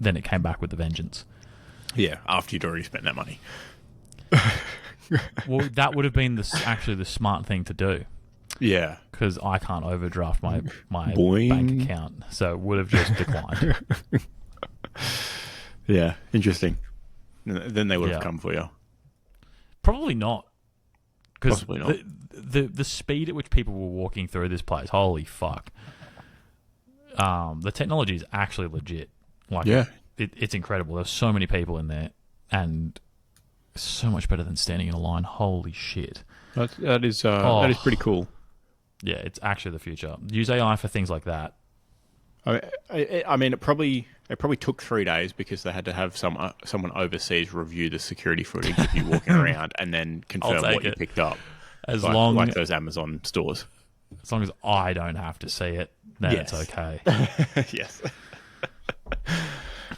it came back with the vengeance. Yeah, after you'd already spent that money. Well, that would have been actually the smart thing to do, Yeah. because I can't overdraft my Boing. bank account, so it would have just declined. Yeah. Interesting. Then they would have Yeah. come for you. Probably not, because Possibly not. the speed at which people were walking through this place, holy fuck! The technology is actually legit. Like, Yeah. it's incredible. There's so many people in there, and so much better than standing in a line. Holy shit! That is pretty cool. Yeah, it's actually the future. Use AI for things like that. I mean, it probably took 3 days because they had to have someone overseas review the security footage of you walking around and then confirm take what you it. picked up. As like, long like those Amazon stores. as I don't have to see it, then Yes. it's okay. Yes.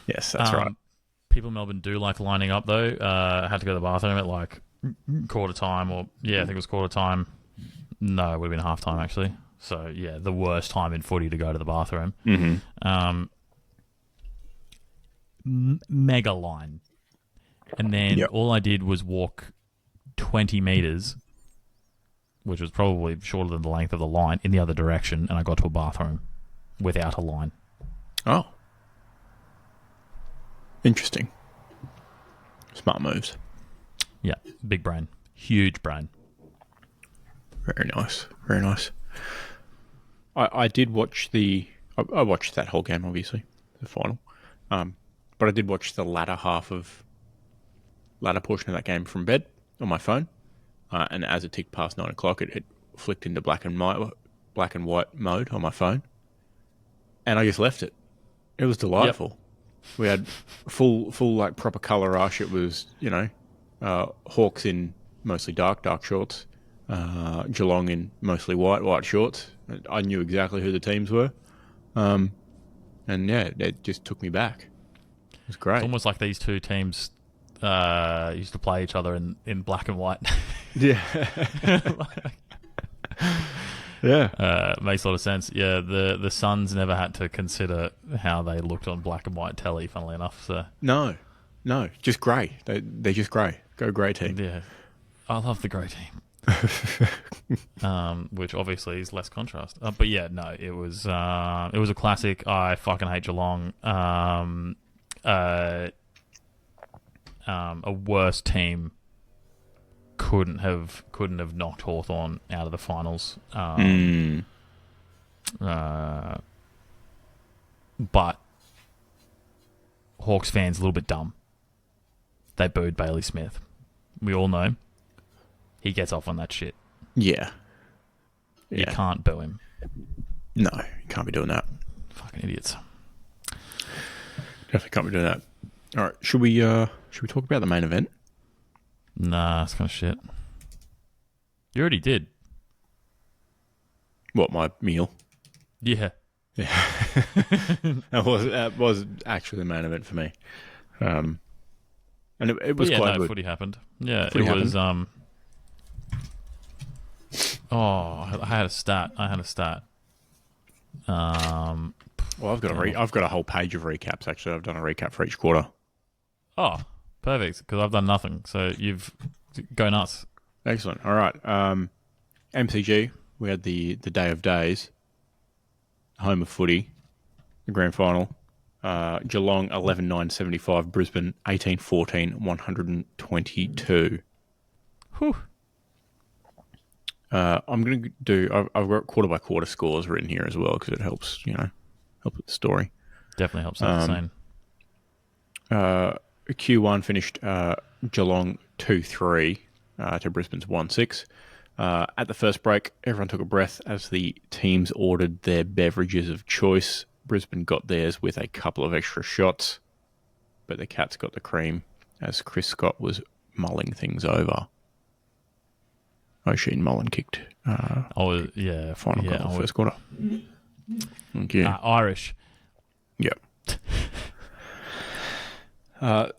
Yes, that's right. People in Melbourne do like lining up, though. I had to go to the bathroom at like quarter time, I think it was quarter time. No, it would have been half time, actually. So, yeah, the worst time in footy to go to the bathroom. Mm-hmm. Mega line. And then Yep. all I did was walk 20 metres, which was probably shorter than the length of the line, in the other direction, and I got to a bathroom without a line. Oh. Interesting. Smart moves. Yeah, big brain. Huge brain. Very nice. Very nice. I did watch I watched that whole game, obviously, the final. But I did watch the latter portion of that game from bed on my phone. And as it ticked past 9 o'clock, it flicked into black and white mode on my phone. And I just left it. It was delightful. Yep. We had full like proper colour rush. It was, Hawks in mostly dark shorts. Geelong in mostly white shorts. I knew exactly who the teams were. And yeah, it just took me back. It was great. It's almost like these two teams used to play each other in black and white. Yeah. Yeah. Makes a lot of sense. Yeah, the Suns never had to consider how they looked on black and white telly, funnily enough. So No, just grey. They're just grey. Go grey team. yeah, I love the grey team. Which obviously is less contrast. But yeah, no, it was a classic. I fucking hate Geelong. A worse team couldn't have knocked Hawthorn out of the finals. But Hawks fans a little bit dumb. They booed Bailey Smith. We all know he gets off on that shit. Yeah. You can't boo him. No, you can't be doing that. Fucking idiots. Definitely can't be doing that. All right, should we talk about the main event? Nah, it's kind of shit. You already did. What, my meal? Yeah. Yeah. That was actually the main event for me. And it was quite good. Footy happened. Yeah, Footy was. happened. I had a stat. Well, I've got a whole page of recaps. Actually, I've done a recap for each quarter. Oh, perfect. Because I've done nothing. So go nuts. Excellent. All right. MCG. We had the day of days. Home of footy. the grand final. Geelong 11-9-75, Brisbane 18-14, 122. Whew. I'm going to do. I've got quarter by quarter scores written here as well because it helps. Help with the story. Definitely helps out the scene. Q1 finished Geelong 2-3 to Brisbane's 1-6. At the first break, everyone took a breath as the teams ordered their beverages of choice. Brisbane got theirs with a couple of extra shots, but the Cats got the cream as Chris Scott was mulling things over. O'Sheen Mullen kicked. Final goal of the first quarter. Thank you. Irish. Yep.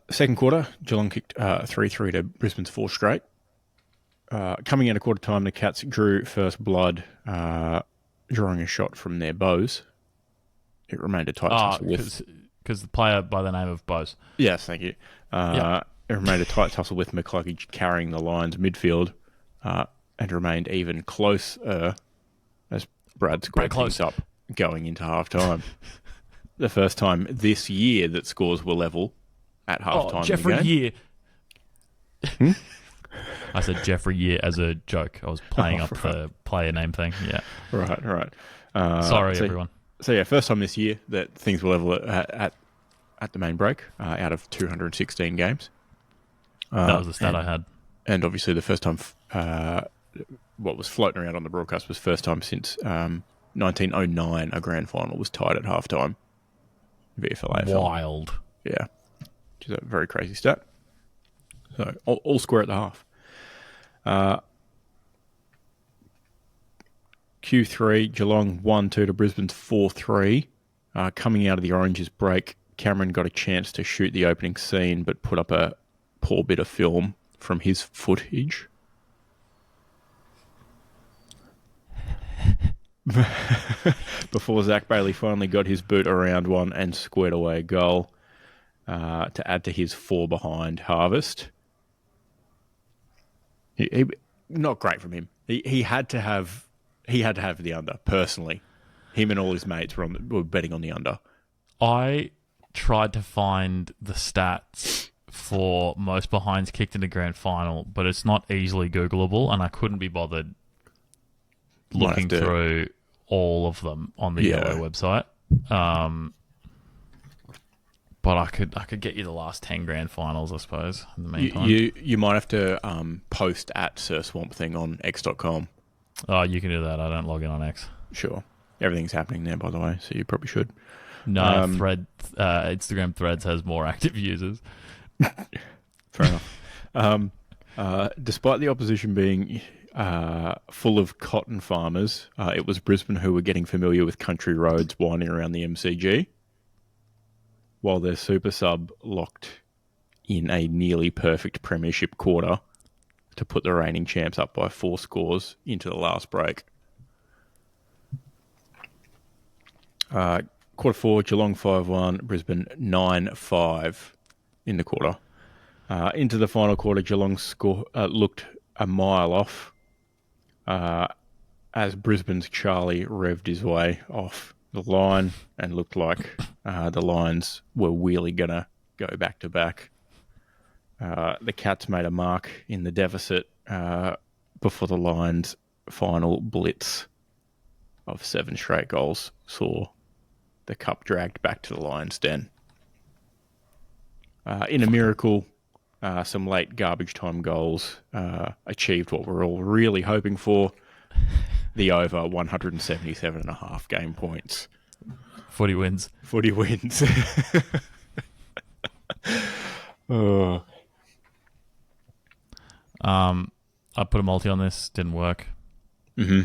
Second quarter, Geelong kicked 3-3 to Brisbane's 4 straight. Coming out of quarter time, the Cats drew first blood, drawing a shot from their bows. It remained a tight tussle with... Because the player by the name of Bose. Yes, thank you. It remained a tight tussle with McCluggage carrying the Lions midfield, and remained even closer as Brad squared things up going into half-time. The first time this year that scores were level at half-time. Jeffrey Year. I said Jeffrey Year as a joke. I was playing up the player name thing. Yeah. Right. Sorry, everyone. So, yeah, first time this year that things were level at the main break out of 216 games. That was the stat I had. And obviously the first time what was floating around on the broadcast was first time since 1909 a grand final was tied at halftime. VFL AFL. Wild. Yeah. Which is a very crazy stat. So, all square at the half. Q3, Geelong 1-2 to Brisbane's 4-3. Coming out of the Oranges break, Cameron got a chance to shoot the opening scene, but put up a poor bit of film from his footage. Before Zach Bailey finally got his boot around one and squared away a goal to add to his 4 behind harvest. He not great from him. He had to have the under personally. Him and all his mates were betting on the under. I tried to find the stats for most behinds kicked in the grand final, but it's not easily Googleable, and I couldn't be bothered looking through all of them on the Yellow website. But I could get you the last 10 grand finals, I suppose, in the meantime. You might have to post at Sir Swamp Thing on x.com. Oh, you can do that. I don't log in on X. Sure. Everything's happening there, by the way, so you probably should. No, Instagram Threads has more active users. Fair enough. Despite the opposition being full of cotton farmers, it was Brisbane who were getting familiar with country roads winding around the MCG, while their super sub locked in a nearly perfect premiership quarter to put the reigning champs up by 4 scores into the last break. Quarter 4, Geelong 5-1, Brisbane 9-5 in the quarter. Into the final quarter, Geelong looked a mile off as Brisbane's Charlie revved his way off the line and looked like the Lions were really going to go back-to-back. The Cats made a mark in the deficit before the Lions' final blitz of 7 straight goals saw the cup dragged back to the Lions' den. In a miracle, some late garbage time goals achieved what we're all really hoping for, the over 177.5 game points. Footy wins. Oh. I put a multi on this. Didn't work. Mm-hmm.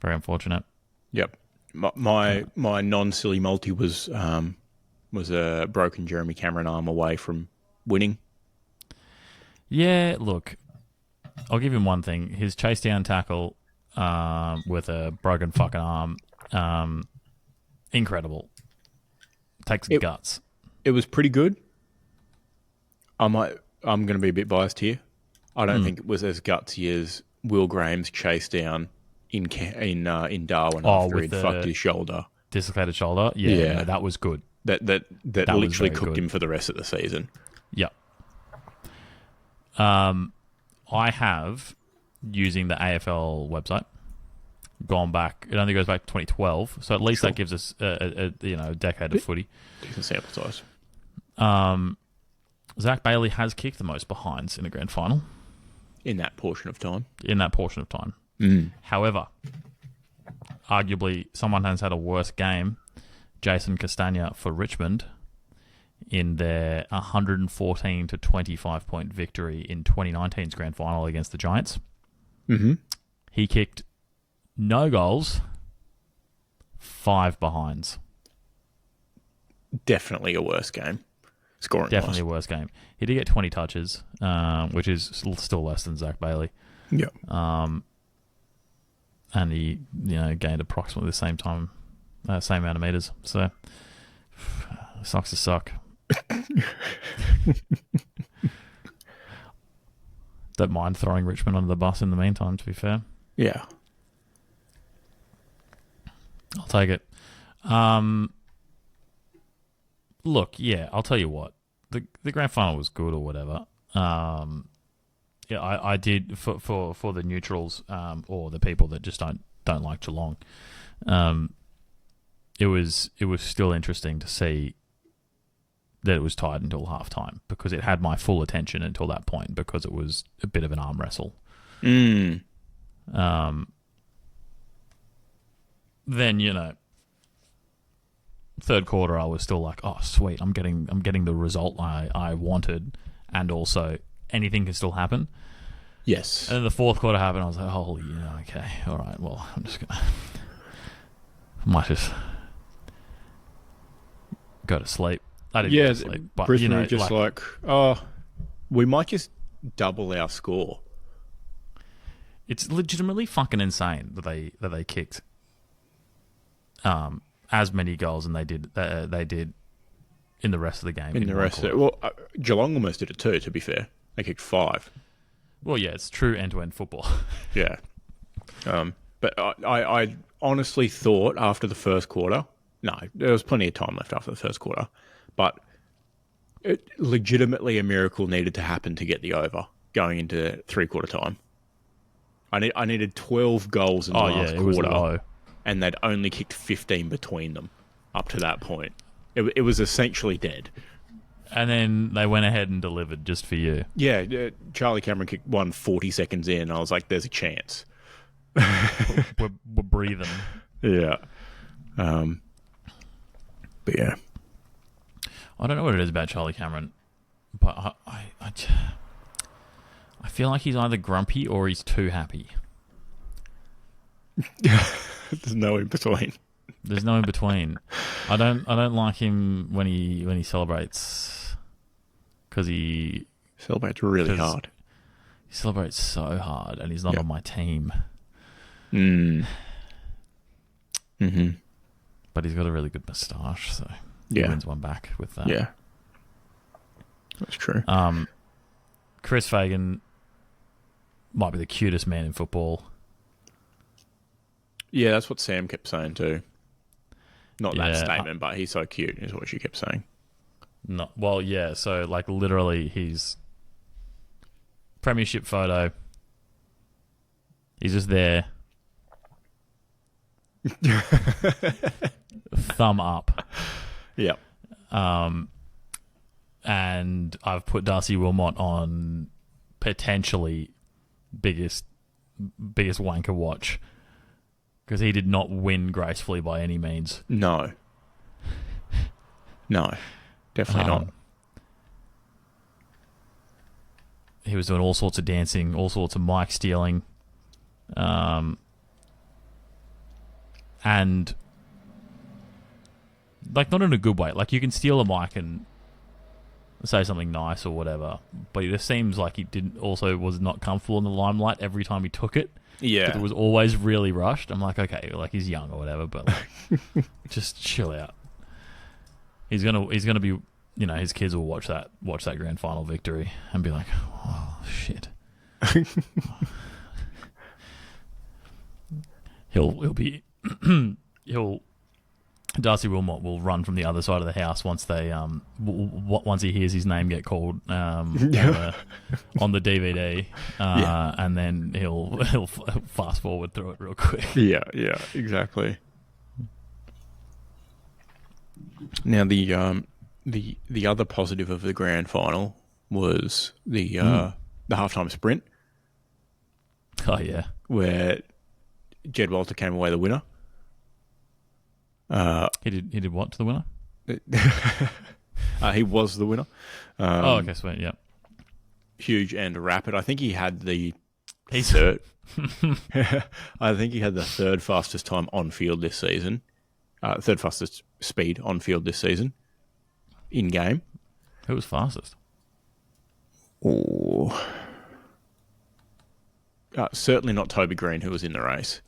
Very unfortunate. Yep. My non-silly multi was a broken Jeremy Cameron arm away from winning. Yeah, look, I'll give him one thing. His chase down tackle with a broken fucking arm, incredible. Takes guts. It was pretty good. I'm going to be a bit biased here. I don't think it was as gutsy as Will Graham's chase down in Darwin after he'd fucked his shoulder. dislocated shoulder. Yeah. No, that was good. That was literally very cooked good. him for the rest of the season. Yep. I have, using the AFL website, gone back. It only goes back to 2012, so at least that gives us a decade of footy. Decent sample size. Zach Bailey has kicked the most behinds in a grand final. In that portion of time. However, arguably someone has had a worse game, Jason Castagna for Richmond, in their 114 to 25 point victory in 2019's grand final against the Giants. Mm-hmm. He kicked no goals, 5 behinds. Definitely a worse game. Scoring Definitely a worse game. He did get 20 touches, which is still less than Zach Bailey. Yeah. And he, gained approximately the same amount of meters. So, sucks to suck. Don't mind throwing Richmond under the bus in the meantime, to be fair. Yeah. I'll take it. Look, yeah, I'll tell you what. The grand final was good or whatever. Yeah, I did for the neutrals, or the people that just don't like Geelong. It was still interesting to see that it was tied until halftime, because it had my full attention until that point, because it was a bit of an arm wrestle. Then, third quarter I was still like, oh sweet, I'm getting the result I wanted, and also anything can still happen. Yes. And then the fourth quarter happened, I was like, holy, okay, all right, well, might just go to sleep. I didn't go to sleep, but Brisbane were just like, we might just double our score. It's legitimately fucking insane that they kicked as many goals and they did in the rest of the game. Geelong almost did it too, to be fair. They kicked 5. Well, yeah, it's true end-to-end football. Yeah. But I honestly thought after the first quarter, no, there was plenty of time left after the first quarter, but legitimately a miracle needed to happen to get the over going into three-quarter time. I needed 12 goals in the last quarter, and they'd only kicked 15 between them up to that point. It was essentially dead. And then they went ahead and delivered just for you. Yeah, Charlie Cameron kicked one 40 seconds in. I was like, there's a chance. We're breathing. Yeah. But yeah. I don't know what it is about Charlie Cameron, but I feel like he's either grumpy or he's too happy. There's no in between. There's no in between. I don't like him when he celebrates, because he celebrates really hard. He celebrates so hard, and he's not on my team. Mm-hmm. But he's got a really good moustache, so he wins one back with that. Yeah, that's true. Chris Fagan might be the cutest man in football. Yeah, that's what Sam kept saying too. Not that statement, but he's so cute is what she kept saying. No, well, yeah. So, like, literally, his premiership photo. He's just there. Thumb up. Yep. And I've put Darcy Wilmot on potentially biggest wanker watch, because he did not win gracefully by any means. No, definitely not. He was doing all sorts of dancing, all sorts of mic stealing, and like, not in a good way. Like, you can steal a mic and say something nice or whatever, but it just seems like he was not comfortable in the limelight every time he took it. Yeah, it was always really rushed. I'm like, okay, like, he's young or whatever, but like, just chill out. He's gonna be, his kids will watch that grand final victory and be like, oh shit. he'll Darcy Wilmot will run from the other side of the house once they once he hears his name get called on the DVD, and then he'll fast forward through it real quick. Yeah, exactly. Now the other positive of the grand final was the halftime sprint, Oh yeah, where Jed Walter came away the winner. he did what to the winner? He was the winner. Okay, sweet, yeah. Huge and rapid. I think he had the He's third. I think he had the third fastest time on field this season. Third fastest speed on field this season. In game. Who was fastest? Oh. Certainly not Toby Green, who was in the race.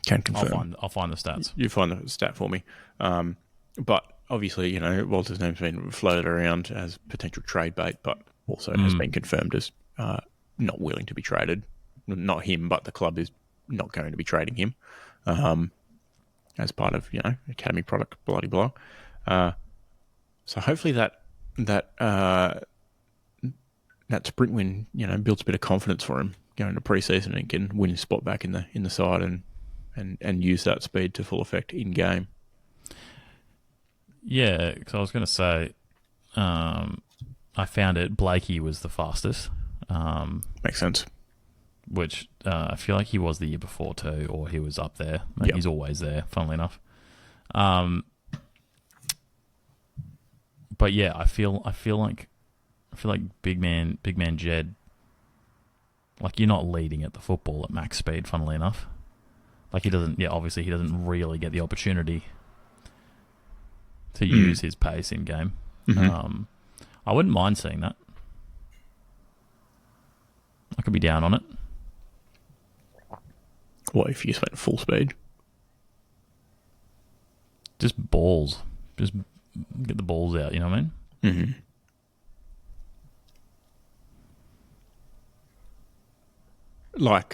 Can confirm. I'll find the stats. You find the stat for me. But obviously, you know, Walter's name's been floated around as potential trade bait, but also has been confirmed as not willing to be traded. Not him, but the club is not going to be trading him as part of, you know, academy product, bloody blah. So hopefully that sprint win, you know, builds a bit of confidence for him going to pre-season and can win his spot back in the side and use that speed to full effect in game. Yeah, because I was going to say, I found it. Blakey was the fastest. Makes sense. Which I feel like he was the year before too, or he was up there. Yep. He's always there, funnily enough. But yeah, I feel like big man Jed. Like, you're not leading at the football at max speed, funnily enough. Like, he doesn't. Yeah, obviously he doesn't really get the opportunity to use his pace in game. Mm-hmm. I wouldn't mind seeing that. I could be down on it. What if you just went full speed? Just balls. Just get the balls out, you know what I mean? Mm-hmm. Like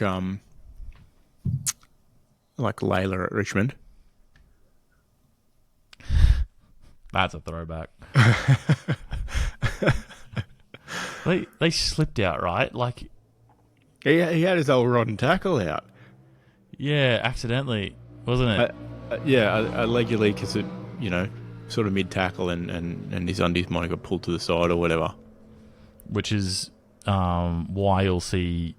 Layla at Richmond. That's a throwback. They slipped out, right? Like, He had his old rod and tackle out. yeah, accidentally, wasn't it? Allegedly, because it, you know, sort of mid tackle and his undies might have got pulled to the side or whatever. Which is why you'll see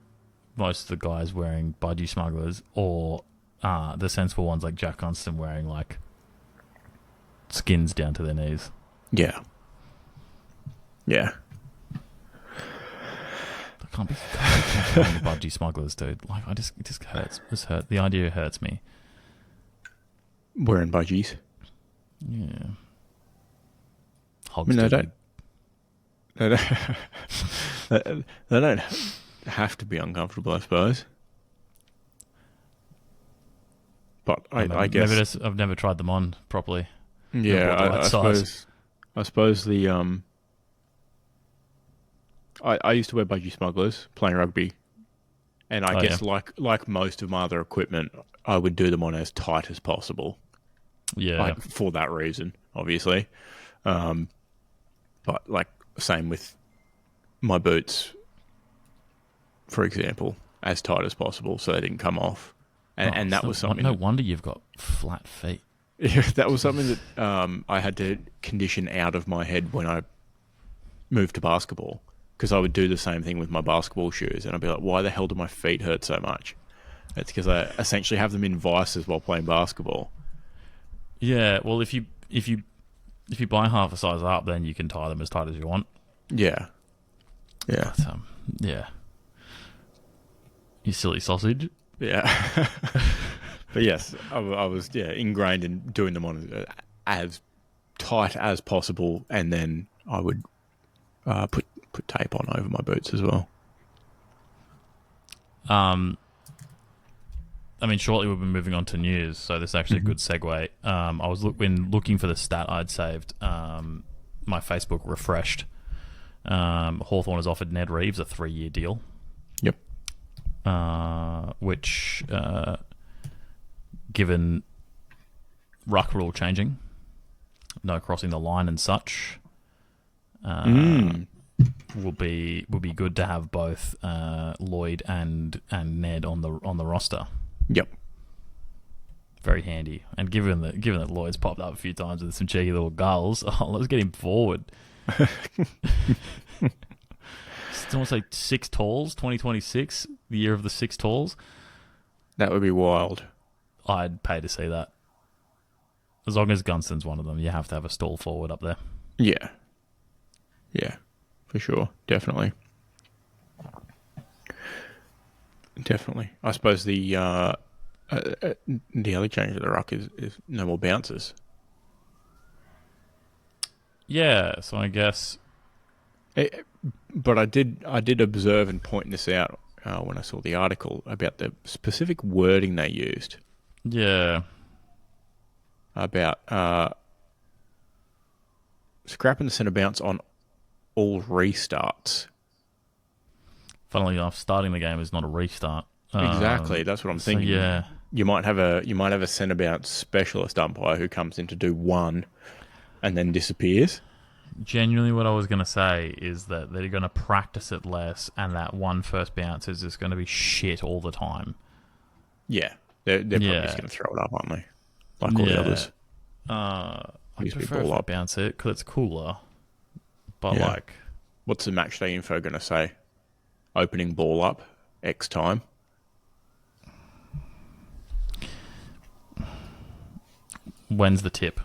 most of the guys wearing budgie smugglers, or the sensible ones like Jack Constant wearing like skins down to their knees. Yeah. I can't be wearing budgie smugglers, dude. Like, it just hurts. This hurt. The idea hurts me. Wearing budgies. Yeah. I mean, they don't have to be uncomfortable, I suppose. But I guess I've never tried them on properly. Yeah, I suppose the I used to wear budgie smugglers playing rugby, and I guess like most of my other equipment, I would do them on as tight as possible. Yeah, for that reason, obviously. But like same with my boots, for example, as tight as possible so they didn't come off, and that was something. No wonder you've got flat feet. Yeah, that was something that I had to condition out of my head when I moved to basketball, because I would do the same thing with my basketball shoes, and I'd be like, why the hell do my feet hurt so much? It's because I essentially have them in vices while playing basketball. Yeah, well, if you buy half a size up, then you can tie them as tight as you want. Yeah. But, yeah. You silly sausage. Yeah. But yes, I was ingrained in doing them on as tight as possible, and then I would put tape on over my boots as well. I mean, shortly we'll be moving on to news, so this is actually a good segue. I was looking for the stat I'd saved. My Facebook refreshed. Hawthorn has offered Ned Reeves a 3-year deal. Yep. Which given ruck rule changing, no crossing the line and such, will be good to have both Lloyd and Ned on the roster. Yep. Very handy. And given that Lloyd's popped up a few times with some cheeky little goals, let's get him forward. It's almost like 6 talls, 2026, the year of the 6 talls. That would be wild. I'd pay to see that. As long as Gunston's one of them, you have to have a stall forward up there. Yeah. Yeah, for sure. Definitely. Definitely. I suppose the other change of the ruck is no more bounces. Yeah, so I guess... But I did observe and point this out when I saw the article about the specific wording they used. Yeah. About scrapping the centre bounce on all restarts. Funnily enough, starting the game is not a restart. Exactly, that's what I'm thinking. So yeah. You might have a centre bounce specialist umpire who comes in to do one and then disappears. Genuinely, what I was going to say is that they're going to practice it less, and that one first bounce is just going to be shit all the time. Yeah, they're probably just going to throw it up, aren't they? Like all the others. I prefer if I bounce it because it's cooler. But like, what's the match day info going to say? Opening ball up, X time. When's the tip?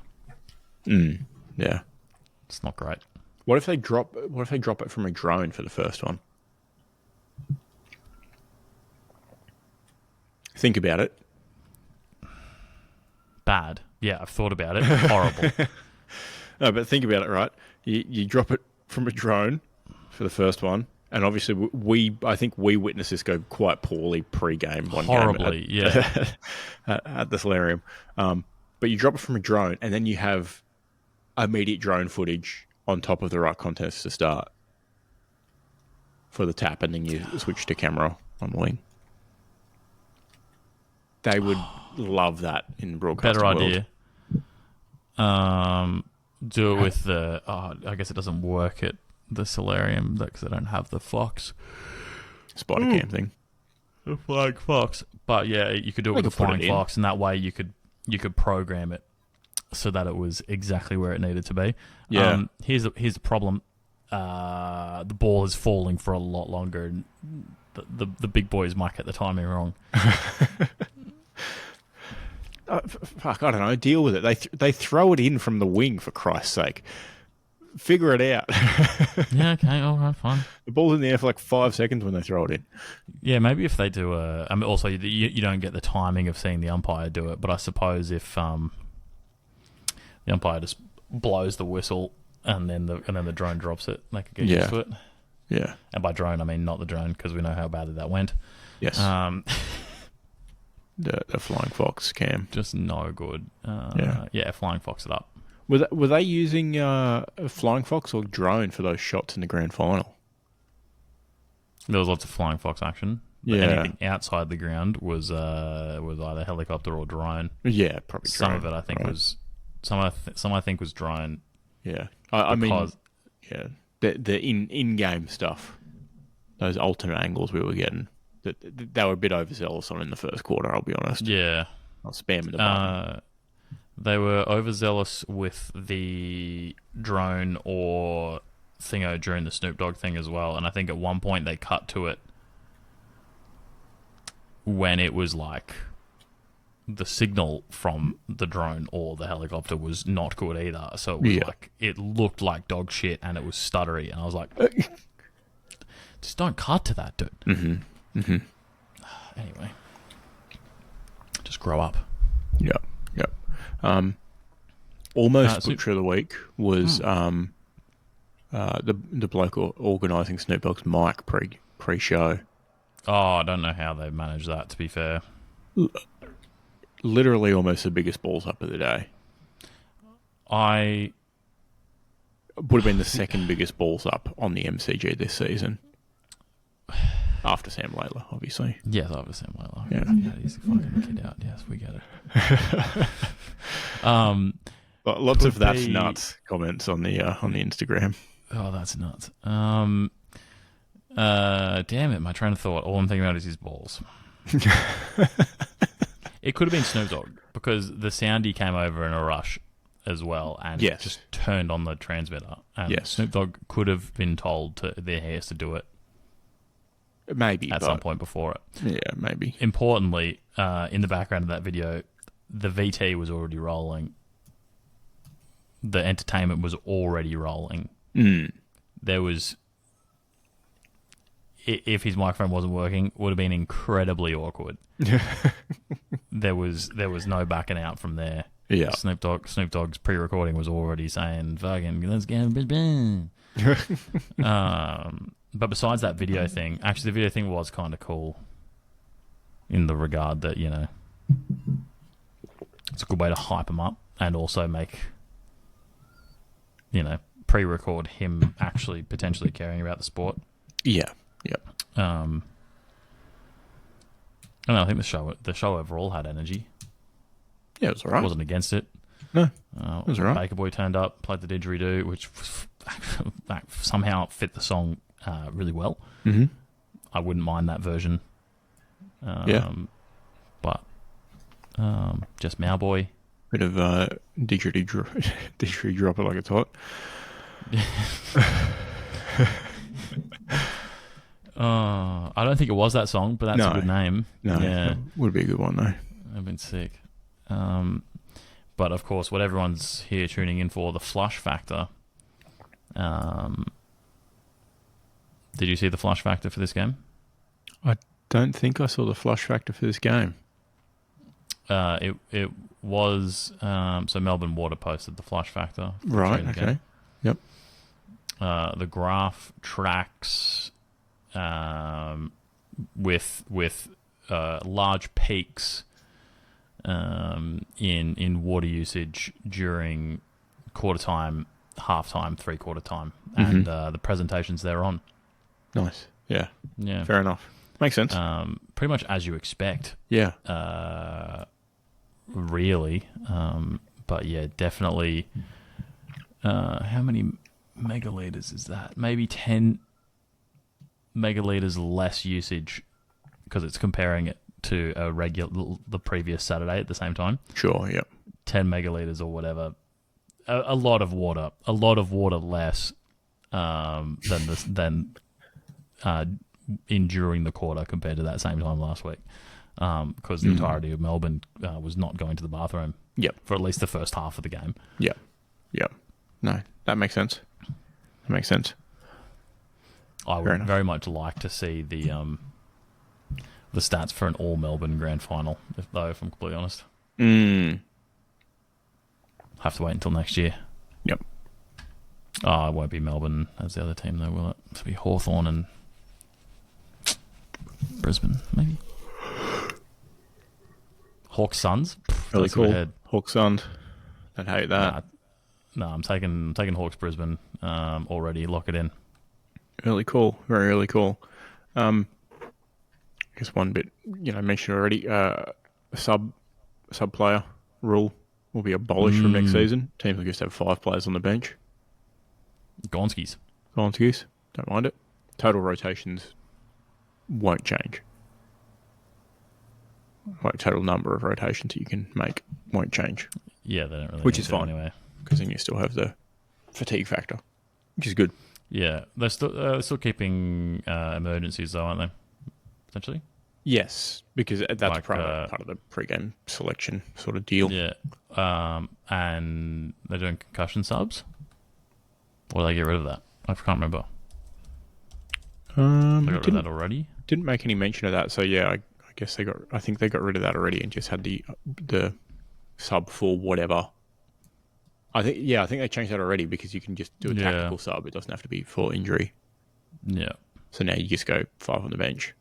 Yeah. It's not great. What if they drop it from a drone for the first one? Think about it. Bad. Yeah, I've thought about it. Horrible. No, but think about it, right? You drop it from a drone for the first one, and obviously I think we witnessed this go quite poorly pre-game. Horribly, at the solarium. But you drop it from a drone, and then you have immediate drone footage on top of the right contest to start for the tap, and then you switch to camera on the wing. They would love that in the broadcasting Better world. idea. Do it with the... I guess it doesn't work at the solarium because they don't have the Fox. Spider cam thing. The Flying Fox. But yeah, you could do it with the Flying Fox, and that way you could program it so that it was exactly where it needed to be. Yeah. Here's the problem. The ball is falling for a lot longer, and the big boys might get the timing wrong. Fuck, I don't know. Deal with it. They throw it in from the wing, for Christ's sake. Figure it out. Yeah, okay, all right, fine. The ball's in the air for like 5 seconds when they throw it in. Yeah, maybe if they do also, you don't get the timing of seeing the umpire do it, but I suppose if the umpire just blows the whistle and then the drone drops it, they could get used to it. Yeah. And by drone, I mean not the drone, because we know how badly that went. Yes. The Flying Fox cam. Just no good. Flying Fox it up. Were they using Flying Fox or drone for those shots in the grand final? There was lots of Flying Fox action. But anything outside the ground was either helicopter or drone. Yeah, probably drone. Some of it I think was some I think was drone. Yeah, I mean, the in-game stuff, those alternate angles we were getting, they were a bit overzealous on in the first quarter. I'll be honest. Yeah, I'll spam the button. They were overzealous with the drone or thingo during the Snoop Dogg thing as well, and I think at one point they cut to it when it was like the signal from the drone or the helicopter was not good either. So it was like it looked like dog shit and it was stuttery, and I was like, just don't cut to that, dude. Anyway, just grow up. Yep. Almost butcher of the week was the bloke organising Snoop Dogg's mic pre-show. Oh, I don't know how they managed that, to be fair. Literally almost the biggest balls up of the day. I would have been the second biggest balls up on the MCG this season. After Sam Layla, obviously. Yes, obviously, I'm like, Yeah. he's a fucking kid out. Yes, we get it. Lots of Could that's be- nuts comments on the Instagram. Oh, that's nuts. Damn it, my train of thought. All I'm thinking about is his balls. It could have been Snoop Dogg because the soundy came over in a rush as well and Yes. just turned on the transmitter. And Yes. Snoop Dogg could have been told to their hairs to do it Maybe at some point before it. Yeah, maybe. Importantly, in the background of that video, the VT was already rolling. The entertainment was already rolling. There was, if his microphone wasn't working, would have been incredibly awkward. There was no backing out from there. Yeah. Snoop Dogg's pre-recording was already saying, "Fucking let's get a bit." But besides that video thing, actually, the video thing was kind of cool. In the regard that it's a good way to hype him up and also make pre-record him actually potentially caring about the sport. Yeah. Yep. And I think the show overall had energy. Yeah, it was alright. Wasn't against it. No, it was alright. Baker Boy turned up, played the didgeridoo, which somehow fit the song really well. Mm-hmm. I wouldn't mind that version. But just Mowboy. Bit of didgeridoo drop it like it's hot. I don't think it was that song, but that's a good name. No, yeah, would be a good one though. I've been sick. But of course, what everyone's here tuning in for, the flush factor. Did you see the flush factor for this game? I don't think I saw the flush factor for this game. It was so Melbourne Water posted the flush factor. Right. Okay. Game. Yep. The graph tracks with large peaks in water usage during quarter time, half time, 3/4 time, and the presentations they're on. Nice. Yeah. Yeah. Fair enough. Makes sense. Pretty much as you expect. Yeah. Really. But yeah, definitely. How many megaliters is that? Maybe 10 megaliters less usage because it's comparing it to the previous Saturday at the same time. Sure. Yep. 10 megaliters or whatever. A lot of water less than in during the quarter compared to that same time last week. Because the entirety of Melbourne was not going to the bathroom. Yep. For at least the first half of the game. Yep. Yep. No, that makes sense. That makes sense. I would very much like to see the stats for an all Melbourne grand final, if I'm completely honest. Have to wait until next year. Yep. Oh, it won't be Melbourne as the other team though, will it? It'll be Hawthorn and Brisbane, maybe. Hawks Suns. Really cool. Hawks Suns. I'd hate that. No, I'm taking Hawks Brisbane already. Lock it in. Really cool. Very really cool. I guess one bit mentioned already. Sub player rule will be abolished from next season. Teams will just have 5 players on the bench. Gonskis. Don't mind it. Total rotations won't change. Like total number of rotations you can make won't change. Yeah, they don't really. Which is fine anyway. Because then you still have the fatigue factor, which is good. Yeah, they're still keeping emergencies though, aren't they? Potentially. Yes, because that's part of the pre-game selection sort of deal. Yeah, and they're doing concussion subs, or they get rid of that. I can't remember. They got rid of that already. Didn't make any mention of that, so yeah, I guess they got. I think they got rid of that already and just had the sub for whatever. I think they changed that already because you can just do a tactical sub. It doesn't have to be for injury. Yeah. So now you just go 5 on the bench.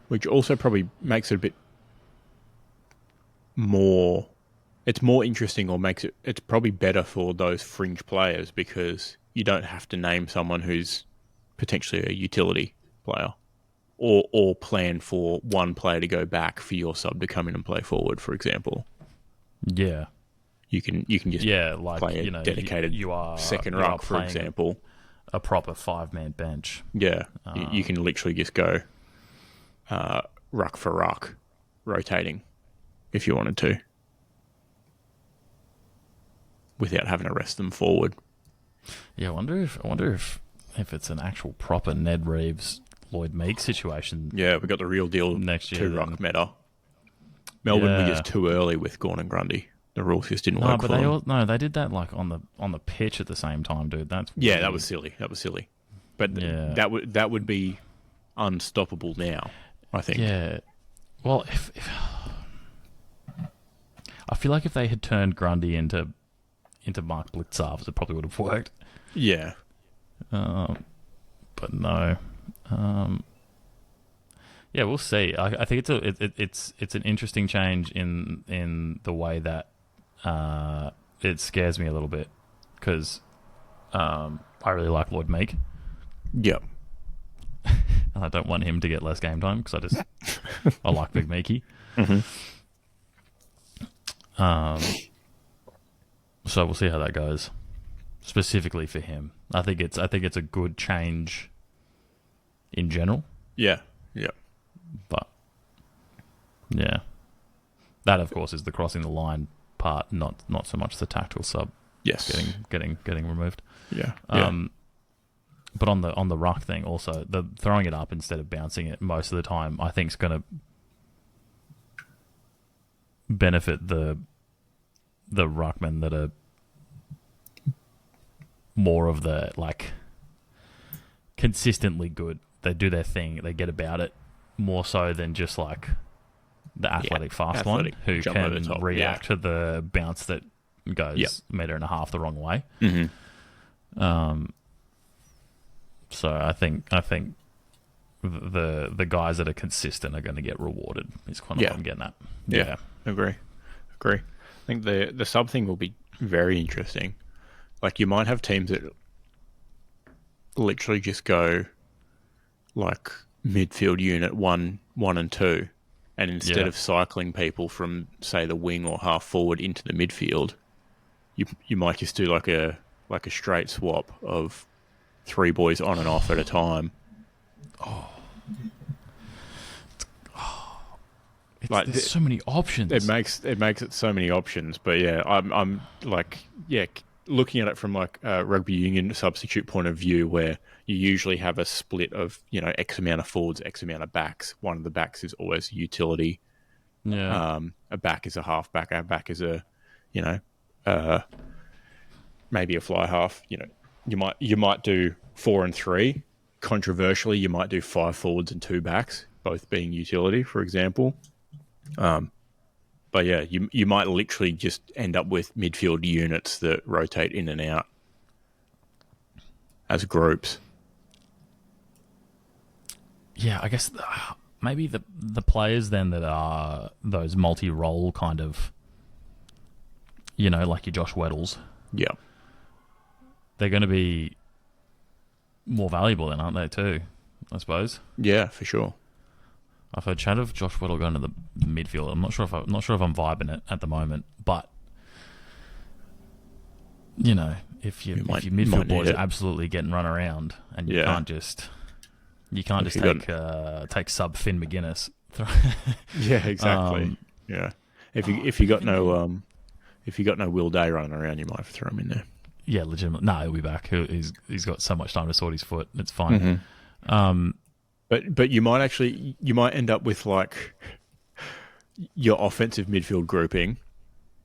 Which also probably makes it a bit more... It's more interesting or makes it... It's probably better for those fringe players because you don't have to name someone who's potentially a utility player, or plan for one player to go back for your sub to come in and play forward, for example. Yeah. You can just play a dedicated second ruck, for example. A proper 5-man bench. Yeah, you can literally just go ruck for ruck, rotating, if you wanted to, without having to rest them forward. Yeah, I wonder if it's an actual proper Ned Reeves, Lloyd Meek situation. Yeah, we got the real deal next year. 2-ruck meta. Melbourne were just too early with Gawn and Grundy. The rules just didn't work for them. They did that like on the pitch at the same time, dude. That's weird. That was silly. But that would be unstoppable now, I think. Yeah. Well, if I feel like if they had turned Grundy into Mark Blitzarves, it probably would have worked. Yeah. But no. Yeah, we'll see. I think it's an interesting change in the way that it scares me a little bit because I really like Lloyd Meek. Yep. And I don't want him to get less game time because I like Big Meeky. Mm-hmm. So we'll see how that goes. Specifically for him, I think it's a good change in general. Yeah. But yeah, that of course is the crossing the line part, not so much the tactical sub. Yes, getting removed. Yeah. But on the ruck thing, also the throwing it up instead of bouncing it most of the time, I think is going to benefit the ruckmen that are more of the like consistently good. They do their thing. They get about it more so than just like the athletic fast one who can react to the bounce that goes a metre and a half the wrong way. Mm-hmm. So I think the guys that are consistent are going to get rewarded. Is kind of what I'm getting at. Yeah. Agree. I think the sub thing will be very interesting. Like you might have teams that literally just go like midfield unit 1, 1 and 2, and instead of cycling people from say the wing or half forward into the midfield, you might just do like a straight swap of 3 boys on and off at a time. There's so many options. It makes it so many options. But yeah, I'm like looking at it from like a rugby union substitute point of view, where you usually have a split of X amount of forwards, X amount of backs. One of the backs is always utility. Yeah. A back is a half back. A back is a maybe a fly half. You might do 4 and 3. Controversially, you might do 5 forwards and 2 backs, both being utility, for example. But yeah, you might literally just end up with midfield units that rotate in and out as groups. Yeah, I guess maybe the players then that are those multi-role kind of, like your Josh Weddles. Yeah. They're going to be more valuable then, aren't they, too, I suppose? Yeah, for sure. I've heard chat of Josh Weddle going to the midfield. I'm not sure if I'm vibing it at the moment, but if your midfield boys are absolutely getting run around, and you can't just take sub Finn McGuinness. Yeah, exactly. If you got no Will Day running around, you might have to throw him in there. Yeah, legitimately. No, he'll be back. He's got so much time to sort his foot. It's fine. Mm-hmm. But you might end up with like your offensive midfield grouping,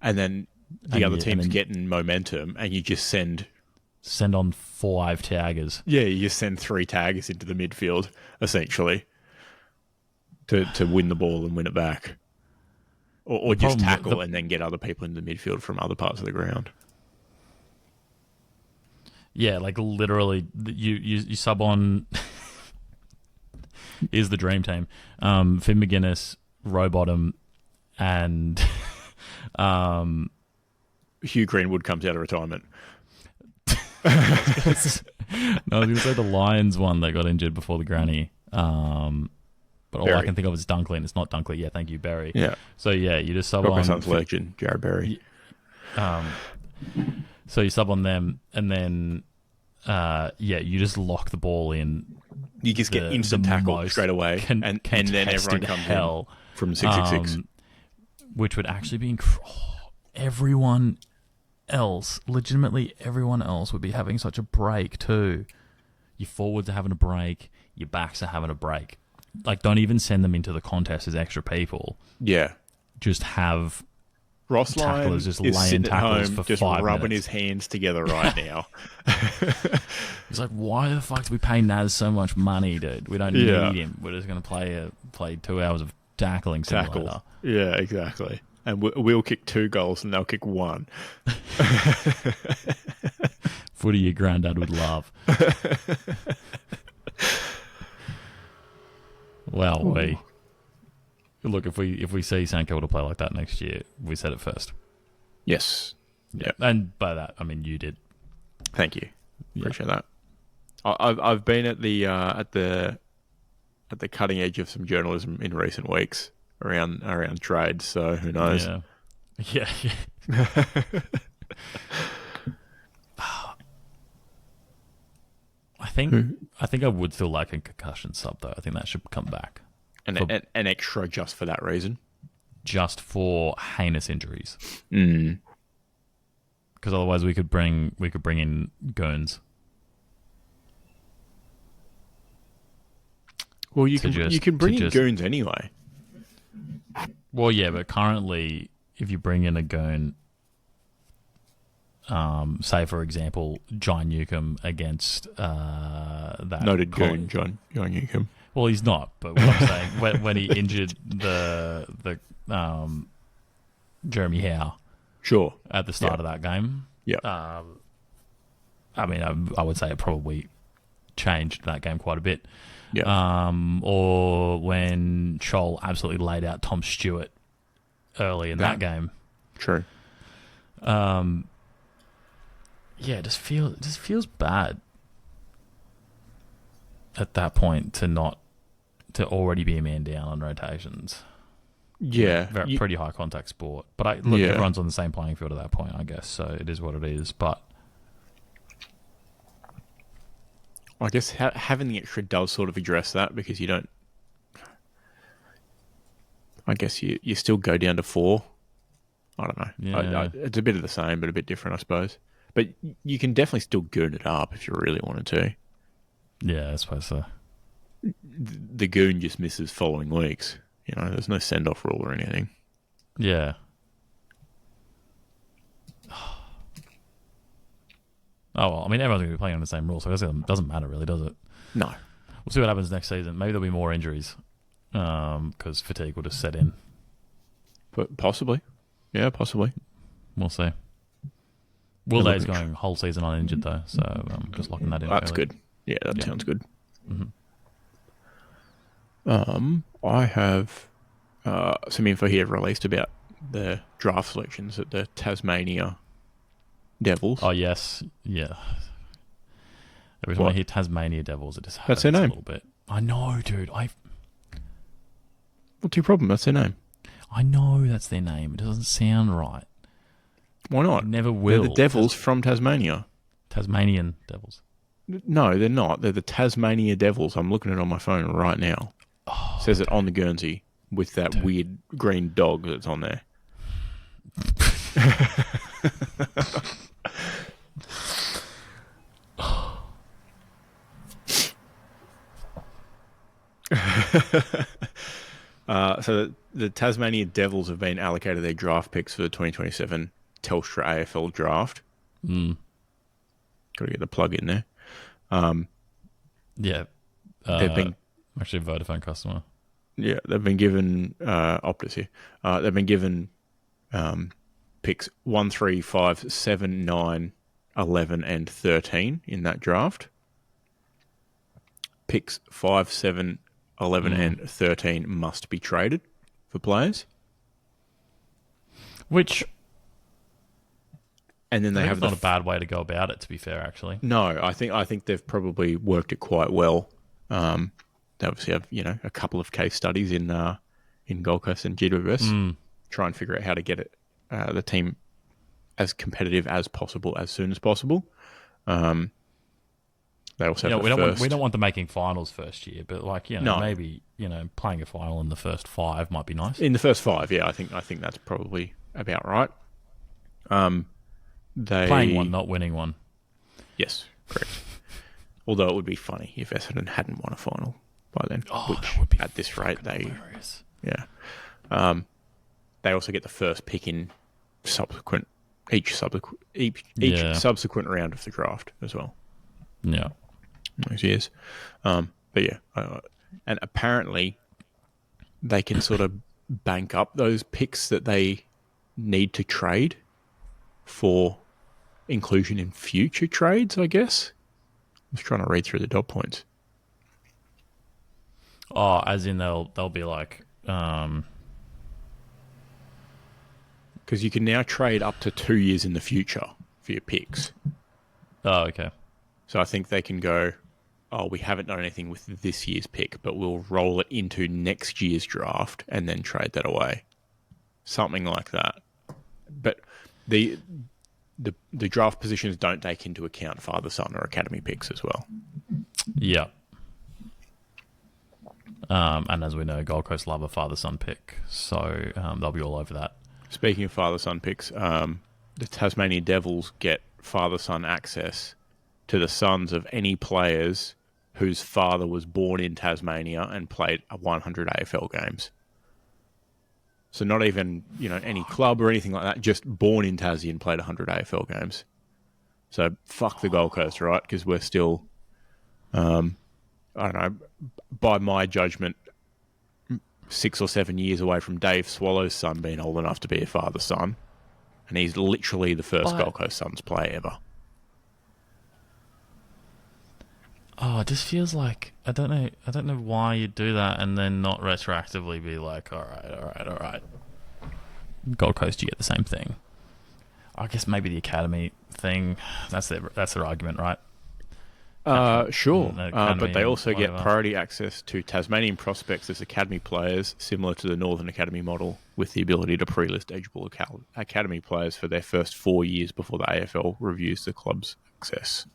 and then the other team's getting momentum, and you just send on 5 taggers. Yeah, you just send 3 taggers into the midfield essentially to win the ball and win it back, or just tackle and then get other people into the midfield from other parts of the ground. Yeah, like literally, you sub on. Is the dream team. Finn McGuinness, Rowbottom, and Hugh Greenwood comes out of retirement. No, I was going to say the Lions one that got injured before the granny. But all I Berry. can think of is Dunkley, and it's not Dunkley. Yeah, thank you, Barry. Yeah. So yeah, you just sub Got my on. son's legend, Jared Berry. So you sub on them, and then you just lock the ball in. You just get instant tackle straight away, and then everyone comes in from 666. Which would actually be everyone else, legitimately everyone else would be having such a break too. Your forwards are having a break, your backs are having a break. Like, don't even send them into the contest as extra people. Yeah. Just have Ross Lyon just is laying sitting at tackles home for just 5 rubbing minutes. his hands together right now. He's like, why the fuck do we pay Naz so much money, dude? We don't need him. We're just going to play 2 hours of tackling simulator. Yeah, exactly. And we'll kick 2 goals and they'll kick 1. Footy your granddad would love. Well, look, if we see St Kilda play like that next year, we said it first. Yes. Yeah. And by that, I mean you did. Thank you. Appreciate that. I've been at the cutting edge of some journalism in recent weeks around trade, so who knows? Yeah. I think I would still like a concussion sub though. I think that should come back. An extra just for that reason. Just for heinous injuries. Mm. Because otherwise we could bring in goons. Well, you can bring in goons anyway. Well, yeah, but currently, if you bring in a goon, say for example, John Newcomb against that noted goon John Newcomb. Well, he's not. But what I'm saying, when he injured the Jeremy Howe, sure, at the start of that game, yeah. I mean, I would say it probably changed that game quite a bit. Yeah. Or when Scholl absolutely laid out Tom Stewart early in that game. True. Yeah, it just feels bad at that point to already be a man down on rotations. Yeah. Pretty high contact sport. But everyone's on the same playing field at that point, I guess. So it is what it is. But I guess having the extra does sort of address that, because you don't. I guess you still go down to 4. I don't know. Yeah. It's a bit of the same, but a bit different, I suppose. But you can definitely still goon it up if you really wanted to. Yeah, I suppose so. The goon just misses following weeks. There's no send-off rule or anything. Yeah. Oh, well, I mean, everyone's going to be playing on the same rules, so I guess it doesn't matter really, does it? No. We'll see what happens next season. Maybe there'll be more injuries because fatigue will just set in. But possibly. Yeah, possibly. We'll see. Will Day's going whole season uninjured, though, so I'm just locking that in. That's good. Yeah, that sounds good. Mm-hmm. I have some info here released about the draft selections at the Tasmania Devils. Oh, yes. Yeah. Every time I hear Tasmania Devils, it just hurts That's their name. a little bit. I know, dude. What's your problem? That's their name. I know that's their name. It doesn't sound right. Why not? It never will. They're the Devils from Tasmania. Tasmanian Devils. No, they're not. They're the Tasmania Devils. I'm looking at it on my phone right now. Oh, says it on the Guernsey with that weird green dog that's on there. So the Tasmania Devils have been allocated their draft picks for the 2027 Telstra AFL draft. Mm. Got to get the plug in there. Yeah. They've been actually a Vodafone customer. Yeah, they've been given Optus here. They've been given picks 1, 3, 5, 7, 9, 11, and 13 in that draft. Picks 5, 7, 11, and 13 must be traded for players. Which and then I they think have it's not a bad way to go about it. To be fair, actually. No, I think they've probably worked it quite well. They obviously have a couple of case studies in Gold Coast and GWS. Try and figure out how to get the team as competitive as possible as soon as possible. They also have we don't want them making finals first year, but No. maybe playing a final in the first 5 might be nice. In the first 5, yeah, I think that's probably about right. Playing one, not winning one. Yes, correct. Although it would be funny if Essendon hadn't won a final by then. Oh, which that would be at this rate hilarious. They also get the first pick in each subsequent round of the draft as well. Yeah. Those years. But yeah, and apparently they can sort of bank up those picks that they need to trade for inclusion in future trades, I guess. I was trying to read through the dot points. Oh, as in they'll be like, because you can now trade up to 2 years in the future for your picks. Oh, okay. So I think they can go, we haven't done anything with this year's pick, but we'll roll it into next year's draft and then trade that away. Something like that. But the draft positions don't take into account father-son or academy picks as well. Yeah. And as we know, Gold Coast love a father-son pick, so they'll be all over that. Speaking of father-son picks, the Tasmanian Devils get father-son access to the sons of any players whose father was born in Tasmania and played 100 AFL games. So not even, any club or anything like that, just born in Tassie and played 100 AFL games. So fuck the Gold Coast, right? Because we're still, I don't know, by my judgment, 6 or 7 years away from Dave Swallow's son being old enough to be a father-son. And he's literally the first Gold Coast Suns player ever. Oh, it just feels like I don't know why you do that and then not retroactively be like, all right. Gold Coast, you get the same thing. I guess maybe the academy thing. That's their argument, right? Sure. But they also get whatever. priority access to Tasmanian prospects as academy players, similar to the Northern Academy model, with the ability to pre-list eligible academy players for their first 4 years before the AFL reviews the club's access.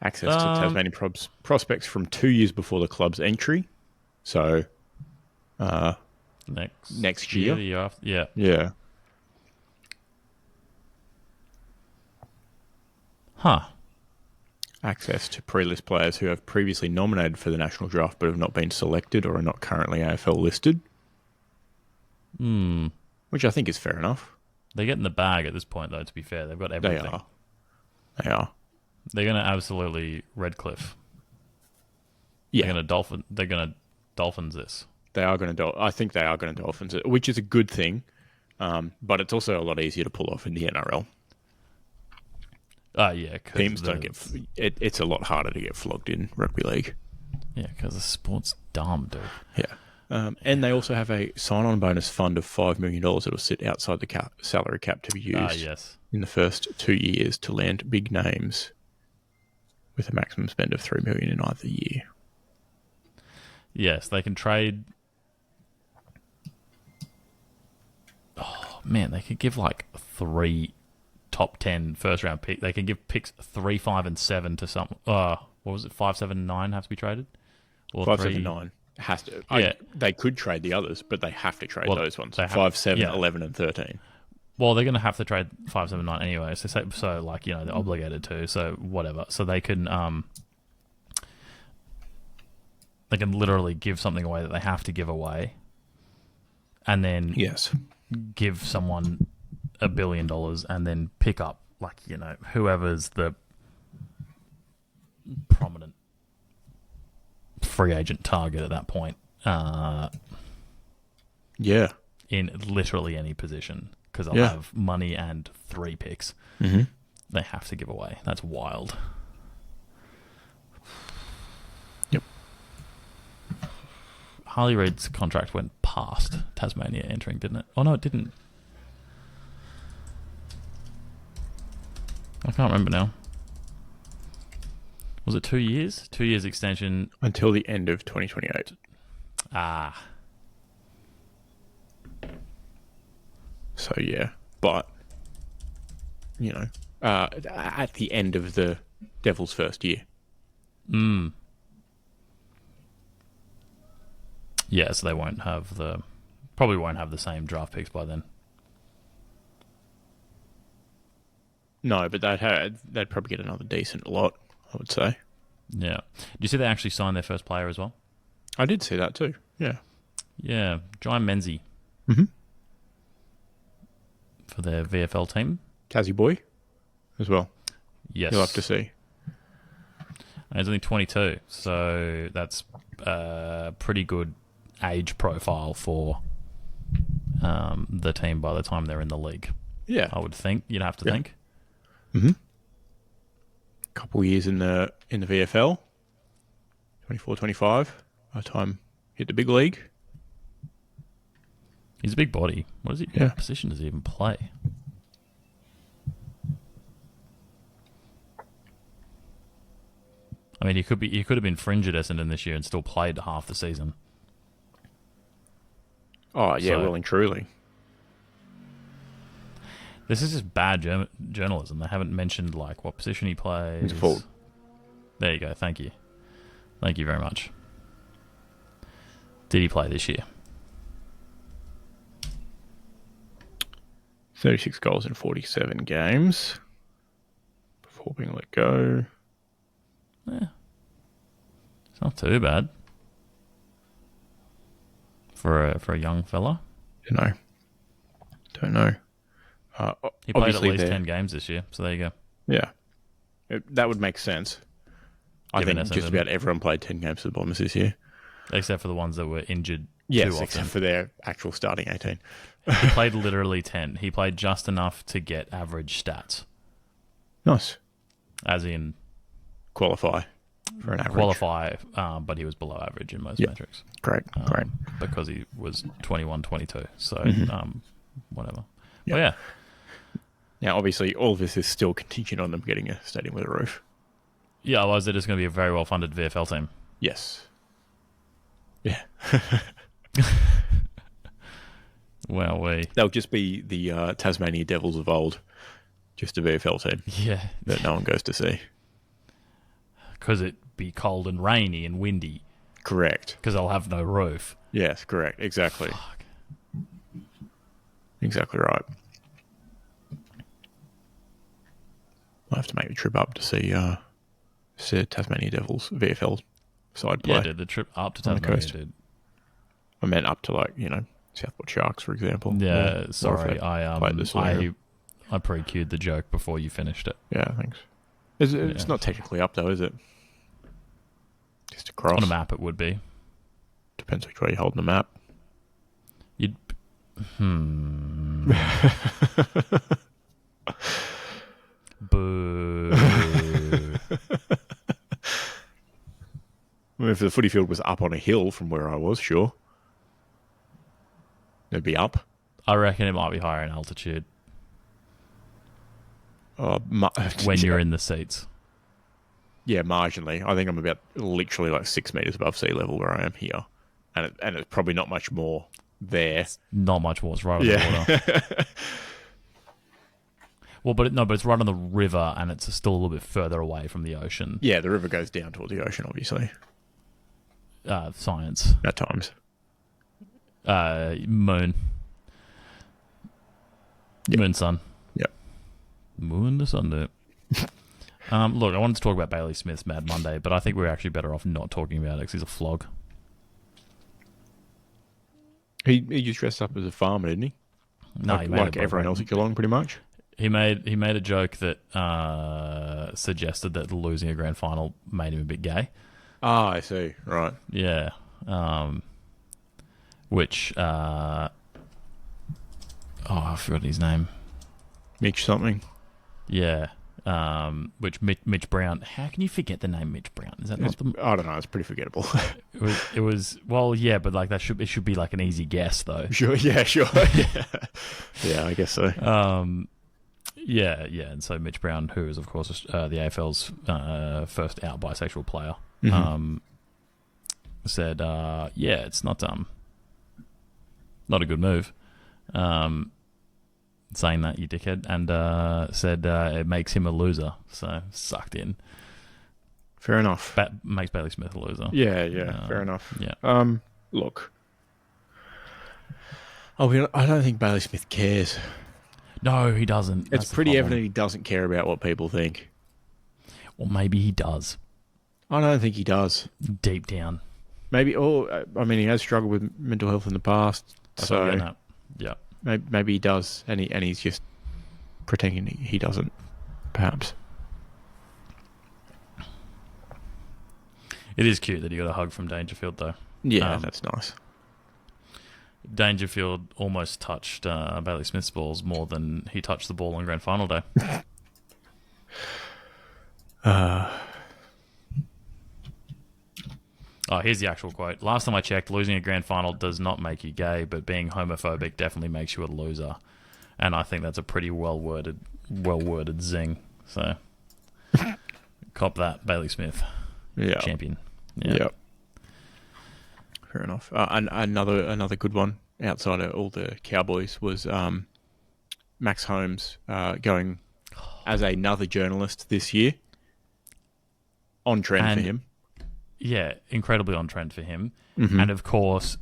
Access to Tasmanian prospects from 2 years before the club's entry. So, next year. The year after. Yeah. Yeah. Huh. Access to pre-list players who have previously nominated for the national draft but have not been selected or are not currently AFL listed. Which I think is fair enough. They get in the bag at this point, though, to be fair. They've got everything. They are. They're going to absolutely Redcliffe. Yeah. They're going to Dolphins this. They are going to. I think they are going to Dolphins it, which is a good thing. But it's also a lot easier to pull off in the NRL. Yeah. Teams don't get. It's a lot harder to get flogged in rugby league. Yeah, because the sport's dumb, dude. Yeah. And they also have a sign-on bonus fund of $5 million that will sit outside the salary cap to be used in the first 2 years to land big names with a maximum spend of $3 million in either year. Yes, they can trade. Oh, man, they could give like 3 top 10 first-round picks. They can give picks 3, 5, and 7 to some... what was it? 5, 7, and 9 have to be traded? Or 5, 7, 9 has to. Yeah. They could trade the others, but they have to trade those ones. They have- 5, 7, yeah. 11, and 13. Well, they're going to have to trade 5, 7, 9 anyway. So like, they're obligated to. So whatever. So they can literally give something away that they have to give away, and then give someone $1 billion, and then pick up whoever's the prominent free agent target at that point. Yeah. In literally any position, because they'll have money and 3 picks. Mm-hmm. They have to give away. That's wild. Yep. Harley Reid's contract went past Tasmania entering, didn't it? Oh, no, it didn't. I can't remember now. Was it 2 years? 2 years extension. Until the end of 2028. Ah. So, yeah. But, you know, at the end of the Devils' first year. Yeah, so they probably won't have the same draft picks by then. No, but they'd probably get another decent lot, I would say. Yeah. Do you see they actually signed their first player as well? I did see that too. Yeah. Yeah, Jai Menzie. Mm-hmm. For their VFL team. Tassie boy as well. Yes. You'll have to see. And he's only 22, so that's a pretty good age profile for the team by the time they're in the league. Yeah. I would think. You'd have to think. Mm-hmm. Couple years in the VFL. 24, 25. By the time hit the big league. He's a big body. What position does he even play? I mean, he could have been fringe at Essendon this year and still played half the season. Oh yeah, So, well and truly. This is just bad journalism. They haven't mentioned like what position he plays. He's a forward. There you go. Thank you. Thank you very much. Did he play this year? 36 goals in 47 games before being let go. Yeah. It's not too bad for a young fella. Don't know. He played at least 10 games this year, so there you go. Yeah. That would make sense. I Given think Essendon. just about everyone played 10 games for the Bombers this year. Except for the ones that were injured Yes, too often. except for their actual starting 18. He played literally 10. He played just enough to get average stats. Nice. As in... Qualify for an average. Qualify, but he was below average in most metrics. Great. Because he was 21, 22. So, whatever. Yep. Well, yeah. Now, obviously, all of this is still contingent on them getting a stadium with a roof. Yeah, otherwise they're just going to be a very well-funded VFL team. Yes. Yeah. Well, They'll just be the Tasmania Devils of old. Just a VFL team. Yeah. That no one goes to see. Because it'd be cold and rainy and windy. Correct. Because they'll have no roof. Yes, correct. Exactly. Fuck. Exactly right. I'll have to make the trip up to see Tasmania Devils VFL side play. Yeah, dude, the trip up to on the Tasmania, coast. dude. I meant up to Southport Sharks, for example. Yeah, Or sorry. if they played this later. I pre-queued the joke before you finished it. Yeah, thanks. It's not technically up though, is it? Just across. On a map it would be. Depends which way you hold the map. You'd... Boo. Well, if the footy field was up on a hill from where I was, sure. It'd be up. I reckon it might be higher in altitude When when you're in the seats. Yeah, marginally. I think I'm about literally 6 meters above sea level where I am here. And it's probably not much more there. Not much more. It's right on the water. Well, but it's right on the river, and it's still a little bit further away from the ocean. Yeah, the river goes down towards the ocean, obviously. Science. At times. Moon. Yep. Moon, sun. Yep. Moon to sun, dude. Look, I wanted to talk about Bailey Smith's Mad Monday, but I think we're actually better off not talking about it because he's a flog. He just dressed up as a farmer, didn't he? No, he made like everyone else at Geelong, pretty much. He made a joke that suggested that losing a grand final made him a bit gay. Ah, I see. Right. Yeah. Which I forgot his name. Mitch something. Yeah. which Mitch Brown. How can you forget the name Mitch Brown? Is that not the? I don't know. It's pretty forgettable. It was well, yeah, but like it should be like an easy guess though. Sure. Yeah. Yeah, I guess so. Yeah, and so Mitch Brown, who is of course the AFL's first out bisexual player, said, "Yeah, it's not a good move." Saying that, you dickhead, and said it makes him a loser. So sucked in. Fair enough. Makes Bailey Smith a loser. Yeah. Fair enough. Yeah. Look. I don't think Bailey Smith cares. No, he doesn't. It's pretty evident he doesn't care about what people think. Or maybe he does. I don't think he does. Deep down. Maybe. He has struggled with mental health in the past. That's what I'm getting at. Yeah. Maybe he does, and he's just pretending he doesn't. Perhaps. It is cute that he got a hug from Dangerfield, though. Yeah, that's nice. Dangerfield almost touched Bailey Smith's balls more than he touched the ball on grand final day. Here's the actual quote. Last time I checked, losing a grand final does not make you gay, but being homophobic definitely makes you a loser. And I think that's a pretty well-worded zing. So, cop that, Bailey Smith. Yeah. Champion. Yeah. Yep. Fair enough. Another good one outside of all the Cowboys was Max Holmes going as another journalist this year. On trend for him. Yeah, incredibly on trend for him. Mm-hmm. And of course,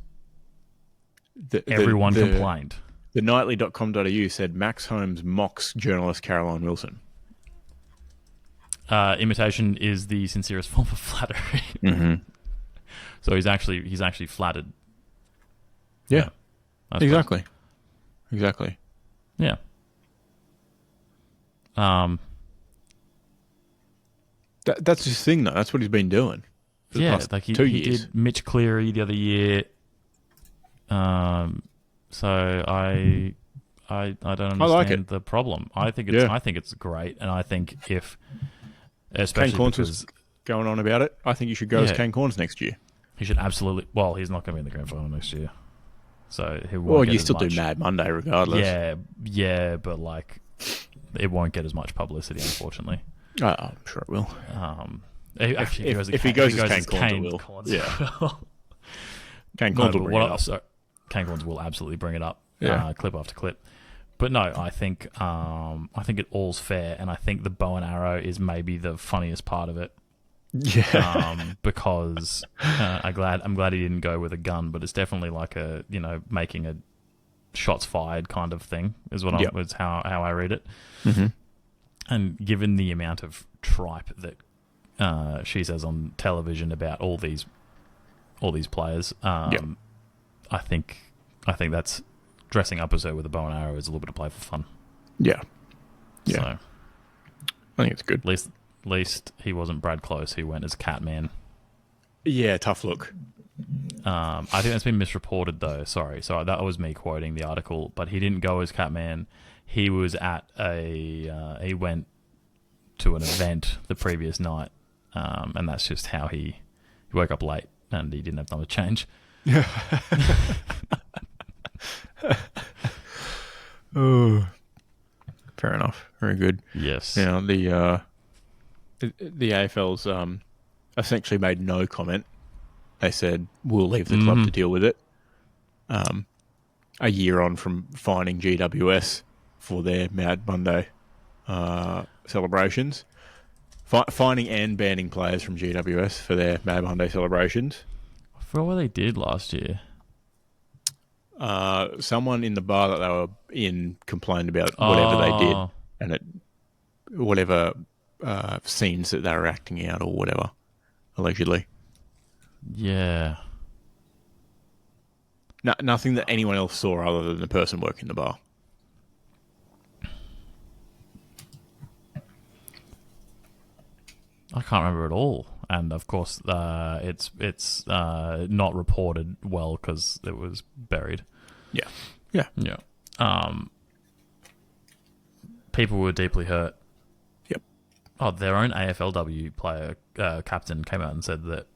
everyone complained. The nightly.com.au said Max Holmes mocks journalist Caroline Wilson. Imitation is the sincerest form of flattery. Mm-hmm. So he's actually flattered. Yeah. Exactly. Yeah. That's his thing, though. That's what he's been doing. Yeah, like he did Mitch Cleary the other year. So I don't understand the problem. I think it's great, and I think if especially Kane Corns was going on about it, I think you should go as Kane Corns next year. He should absolutely. Well, he's not going to be in the grand final next year, so he won't. Well, get you as still much. do Mad Monday regardless. Yeah, but like, it won't get as much publicity, unfortunately. I'm sure it will. Actually, if he goes as Kane Corns, it will. Yeah. Kane Corns will bring it up. So, Kane Corns will absolutely bring it up, Yeah. clip after clip. But no, I think it all's fair, and I think the bow and arrow is maybe the funniest part of it. Yeah. Because I'm glad he didn't go with a gun, but it's definitely like a making a shots fired kind of thing is what was how I read it. Mm-hmm. And given the amount of tripe that she says on television about all these players, I think that's dressing up as her with a bow and arrow is a little bit of play for fun. Yeah. So I think it's good. At least he wasn't Brad Close. He went as Catman. Yeah, tough look. I think that's been misreported though. Sorry, that was me quoting the article. But he didn't go as Catman. He was at he went to an event the previous night, and that's just how he woke up late and he didn't have time to change. Oh, fair enough. Very good. Yes. Now the AFL's essentially made no comment. They said we'll leave the club to deal with it. A year on from fining GWS for their Mad Monday celebrations, fining and banning players from GWS for their Mad Monday celebrations. I forgot what they did last year. Someone in the bar that they were in complained about whatever they did, and whatever scenes that they were acting out or whatever, allegedly. Yeah. Nothing that anyone else saw other than the person working the bar. I can't remember at all, and of course, it's not reported well because it was buried. Yeah. People were deeply hurt. Yep. Oh, their own AFLW player, captain, came out and said that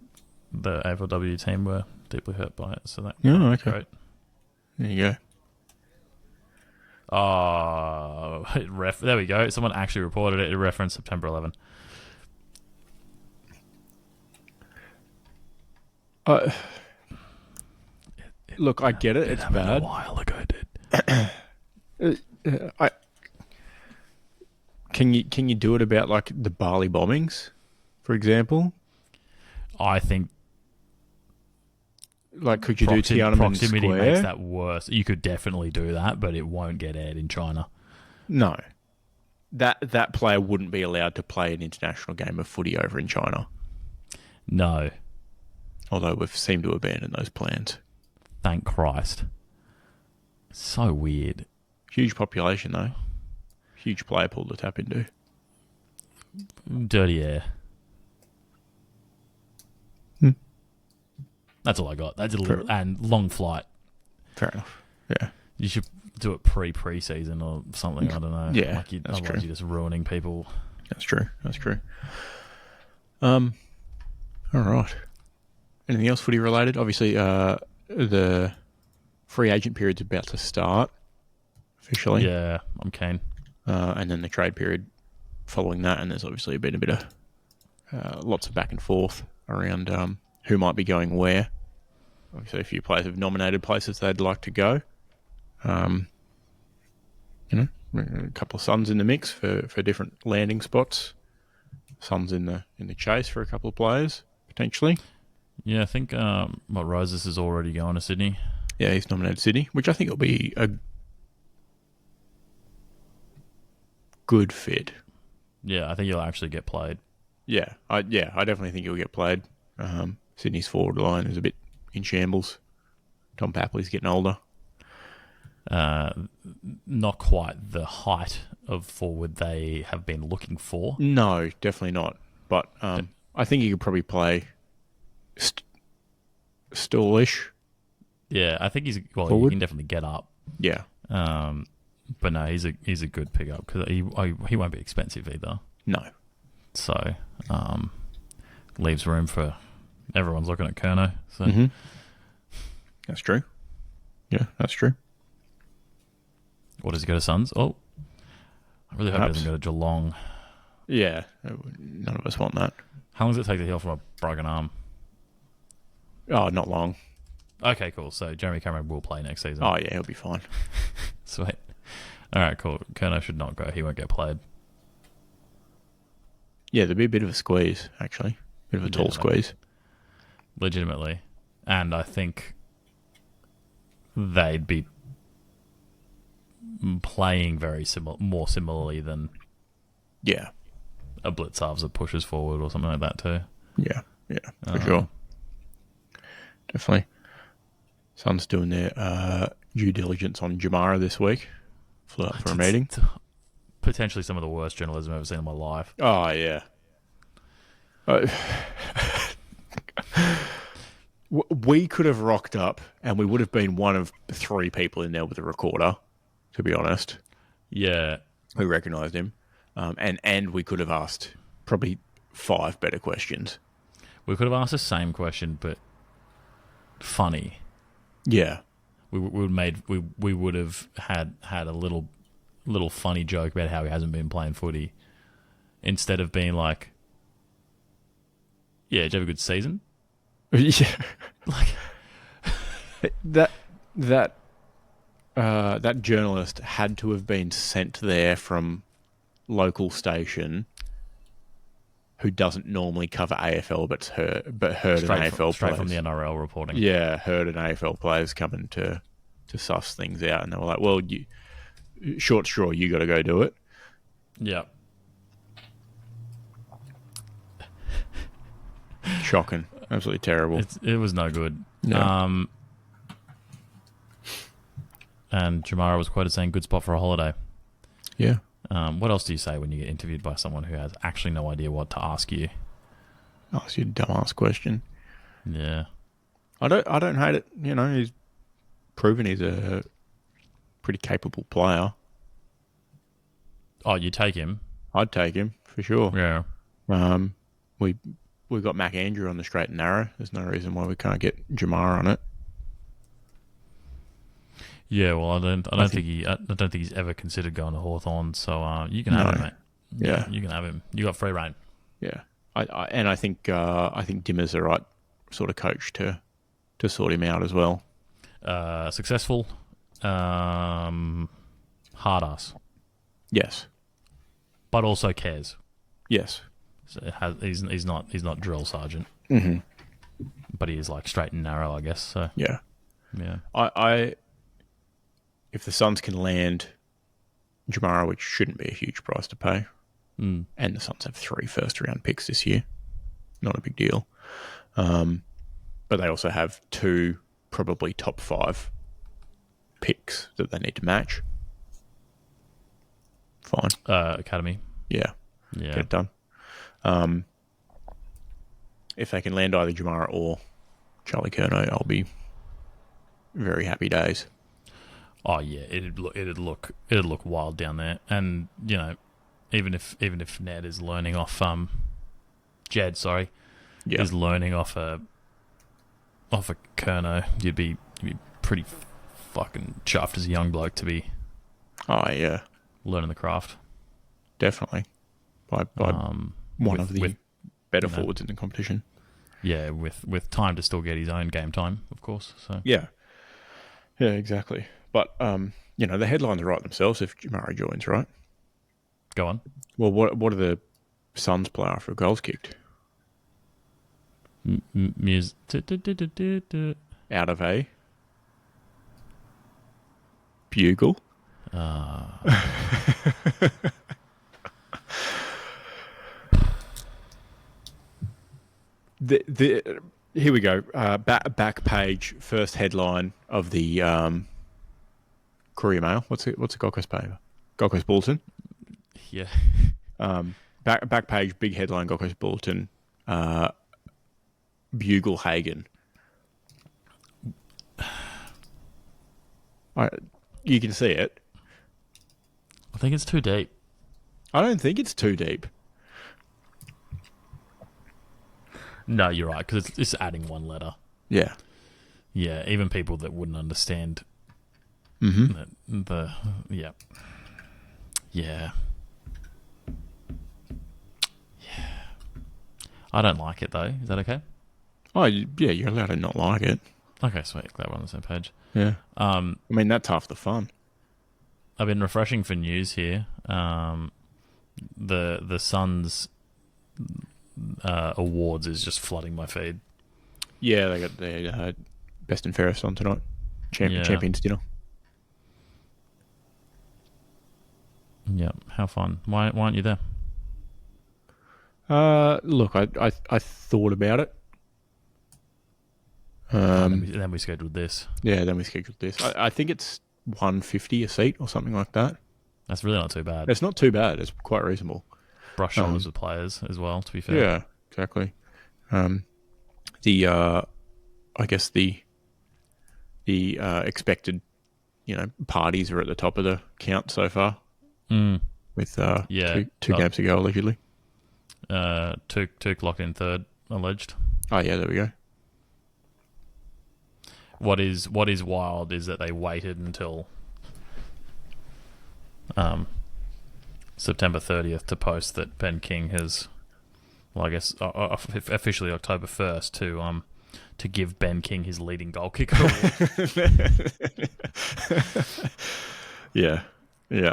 the AFLW team were deeply hurt by it. So that Okay. great. There you go. Oh, there we go. Someone actually reported it. It referenced September 11. Look, I get it. It's bad. A while ago, dude. Can you do it about like the Bali bombings, for example? I think Like, could you do Tiananmen proximity Square? makes that worse. You could definitely do that, but it won't get aired in China. No, that player wouldn't be allowed to play an international game of footy over in China. No, Although we've seemed to abandon those plans. thank Christ. So weird. Huge population though. Huge player pool to tap into. Dirty air. That's all I got. That's a little and long flight. Fair enough. Yeah. You should do it pre-season or something. I don't know. Yeah, like that's otherwise true. you're just ruining people. That's true. All right. Anything else footy related? Obviously, the free agent period's about to start officially. Yeah, I'm keen. And then the trade period following that, and there's obviously been a bit of lots of back and forth around who might be going where. Obviously, a few players have nominated places they'd like to go. A couple of Suns in the mix for different landing spots. Suns in the chase for a couple of players potentially. Yeah, I think Roses is already going to Sydney. Yeah, he's nominated Sydney, which I think will be a good fit. Yeah, I think he'll actually get played. Yeah, I definitely think he'll get played. Sydney's forward line is a bit in shambles. Tom Papley's getting older. Not quite the height of forward they have been looking for. No, definitely not. But I think he could probably play stallish. Yeah, I think he Forward? can definitely get up. Yeah. But no, he's a good pickup because he won't be expensive either. No. So leaves room for everyone's looking at Kerno. So That's true. Yeah, that's true. what does he go to Suns? Oh, I really hope he doesn't go to Geelong. Yeah, none of us want that. How long does it take to heal from a broken arm? Oh, not long. Okay, cool. So Jeremy Cameron will play next season. Oh, yeah, he'll be fine. Sweet. All right, cool. Kerno should not go. He won't get played. Yeah, there'd be a bit of a squeeze, actually. Bit of a tall squeeze. Legitimately. And I think they'd be playing very more similarly than Yeah. a blitz halves that pushes forward or something like that too. Yeah, for sure. Definitely. Sun's doing their due diligence on Jamara this week. Flew up for a meeting. Potentially some of the worst journalism I've ever seen in my life. Oh, yeah. We could have rocked up and we would have been one of 3 people in there with a recorder, to be honest. Yeah. Who recognised him. And we could have asked probably 5 better questions. We could have asked the same question, but funny. Yeah. We would have had a little funny joke about how he hasn't been playing footy, instead of being like, "Yeah, did you have a good season?" Yeah. Like that journalist had to have been sent there from local station who doesn't normally cover AFL but heard an AFL straight players. from the NRL reporting. Yeah, heard an AFL players coming to suss things out, and they were like, "Well, short straw, you got to go do it." Yeah. Shocking, absolutely terrible. It was no good. No. And Jamara was quoted saying, "Good spot for a holiday." Yeah. What else do you say when you get interviewed by someone who has actually no idea what to ask you? Ask you a dumbass question. Yeah. I don't hate it. You know, he's proven he's a pretty capable player. Oh, you take him? I'd take him for sure. Yeah. Um, we got Mac Andrew on the straight and narrow. There's no reason why we can't get Jamar on it. Yeah, well, I don't think he's ever considered going to Hawthorn. So you can have him, mate. Yeah, you can have him. You got free reign. yeah. I think Dimmer's the right sort of coach to sort him out as well. Successful, hard ass, Yes, but also cares. yes. So he's not drill sergeant, but he is like straight and narrow, I guess. So Yeah. yeah. I if the Suns can land Jamara, which shouldn't be a huge price to pay, and the Suns have 3 first-round picks this year, not a big deal. But they also have 2 probably top 5 picks that they need to match. Fine. Academy. Yeah. Yeah. Get it done. If they can land either Jamara or Charlie Curnow, I'll be very happy days. Oh yeah, it'd look wild down there, and you know, even if Ned is learning off Jed, is learning off a Kerno, you'd be pretty fucking chuffed as a young bloke to be. Oh yeah, learning the craft. Definitely, by one of the better forwards in the competition. Yeah, with time to still get his own game time, of course. So yeah, exactly. But the headlines write themselves if Jamari joins, right? Go on. Well, what do the Suns play after goals kicked? Out of a bugle. Here we go. Back page, first headline of the Courier Mail. What's the Gold Coast paper? Gold Coast Bulletin. Yeah. Back page, big headline, Gold Coast Bulletin. Bugle Hagen. You can see it. I think it's too deep. I don't think it's too deep. No, you're right, because it's adding one letter. Yeah. Yeah, even people that wouldn't understand Yeah. I don't like it, though. Is that okay? Oh, yeah, you're allowed to not like it. Okay, sweet. Glad we're on the same page. Yeah. I mean, that's half the fun. I've been refreshing for news here. The Suns awards is just flooding my feed. Yeah, they got their best and fairest on tonight. Champions dinner. Yeah, how fun. Why aren't you there? Look, I thought about it. Then we scheduled this. Yeah, then we scheduled this. I think it's $150 a seat or something like that. That's really not too bad. It's not too bad. It's quite reasonable. Brush shoulders with players as well, to be fair. Yeah, exactly. I guess the expected, parties are at the top of the count so far. With two games to go, allegedly. Took locked in third, alleged. Oh yeah, there we go. What is wild is that they waited until September 30th to post that Ben King has, well, I guess officially October 1st to give Ben King his leading goal kicker award. Yeah.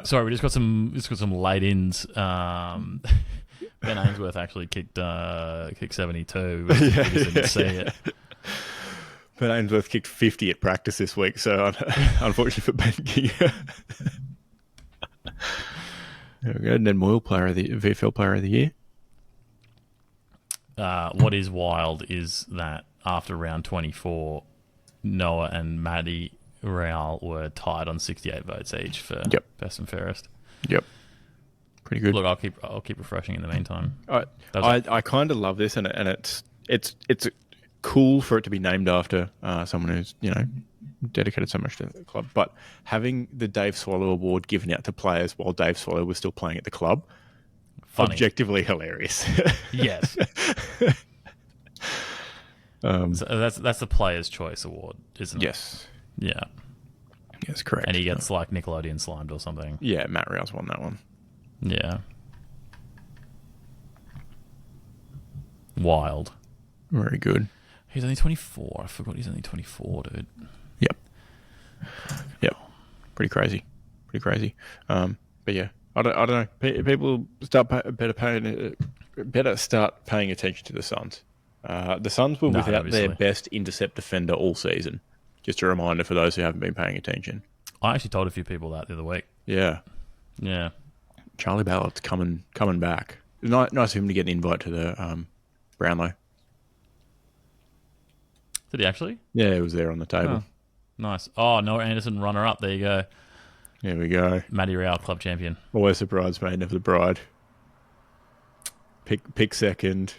Sorry, we just got some late ins. Ben Ainsworth actually kicked 72. We just didn't see it. Ben Ainsworth kicked 50 at practice this week, so unfortunately for Ben King. There we go. Ned Moyle, VFL Player of the Year. What is wild is that after round 24, Noah and Maddie Real were tied on 68 votes each for best and fairest. Yep. Pretty good. Look, I'll keep refreshing in the meantime. I kind of love this, and it's cool for it to be named after someone who's dedicated so much to the club. But having the Dave Swallow Award given out to players while Dave Swallow was still playing at the club funny. objectively hilarious. Yes. So that's the Player's Choice Award, isn't it? Yes. Yeah. Yes, correct. And he gets like Nickelodeon slimed or something. Yeah, Matt Rouse won that one. Yeah. Wild. Very good. He's only 24. I forgot he's only 24, dude. Yep. Pretty crazy. But yeah, I don't know. People better start paying attention to the Suns. The Suns were without obviously. their best intercept defender all season. Just a reminder for those who haven't been paying attention. I actually told a few people that the other week. Yeah. Yeah. Charlie Ballard's coming back. It's nice of him to get an invite to the Brownlow. Did he actually? Yeah, it was there on the table. Oh, nice. Oh, Noah Anderson, runner-up. There you go. There we go. Matty Real, club champion. Always the bridesmaid, never the bride. Pick second.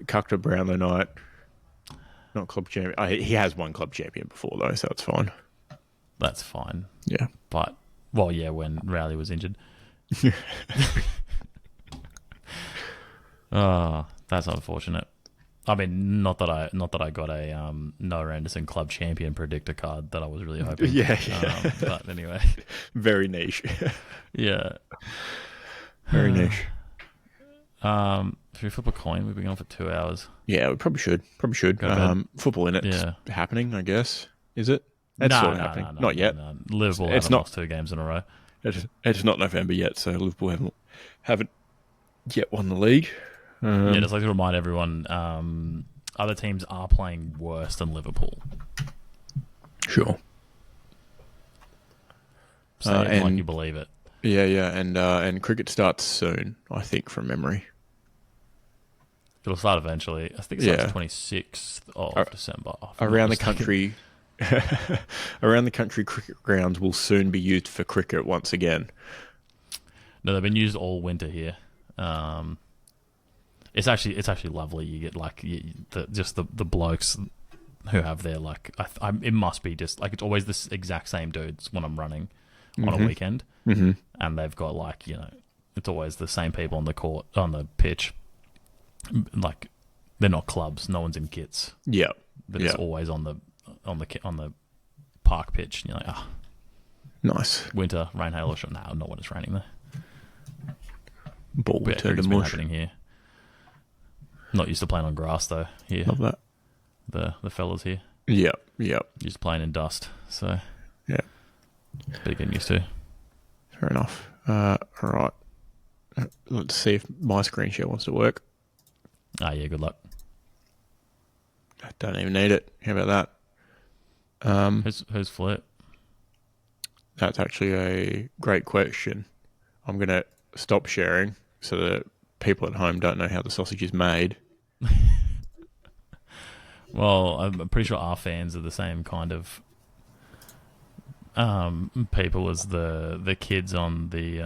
Cucked a Brownlow night. Not club champion. He has won club champion before, though, so it's fine. That's fine. Yeah. But, well, yeah, when Rowley was injured. Oh, that's unfortunate. I mean, not that I got a Noah Anderson club champion predictor card that I was really hoping. Yeah. But anyway. Very niche. Yeah. Very niche. Should we flip a coin? We've been on for 2 hours. Yeah, we probably should. Go to Football in it's happening, I guess. Is it? It's sort of happening. No, not yet. No. Liverpool It's haven't not- lost 2 games in a row. It's not November yet, so Liverpool haven't yet won the league. Yeah, just like to remind everyone, other teams are playing worse than Liverpool. Sure. Say it like and- you believe it. Yeah, and cricket starts soon, I think, from memory. It'll start eventually. I think it starts the 26th of December. Around the country, cricket grounds will soon be used for cricket once again. No, they've been used all winter here. It's actually lovely. You get like the blokes who have their like. It must be just like it's always this exact same dudes when I'm running on a weekend, and they've got like it's always the same people on the court on the pitch. Like they're not clubs. No one's in kits. Yeah, but it's always on the park pitch. And you're like, nice. Winter, rain, hail, or no, not when it's raining there. Ball But turned to cricket's been mush. happening here. Not used to playing on grass though. Here, Love that. the fellas here Yep. used to playing in dust. So Yeah. bit getting used to. Fair enough. All right. Let's see if my screen share wants to work. Yeah, good luck. I don't even need it. How about that? Who's flip? That's actually a great question. I'm going to stop sharing so that people at home don't know how the sausage is made. Well, I'm pretty sure our fans are the same kind of people as the kids on the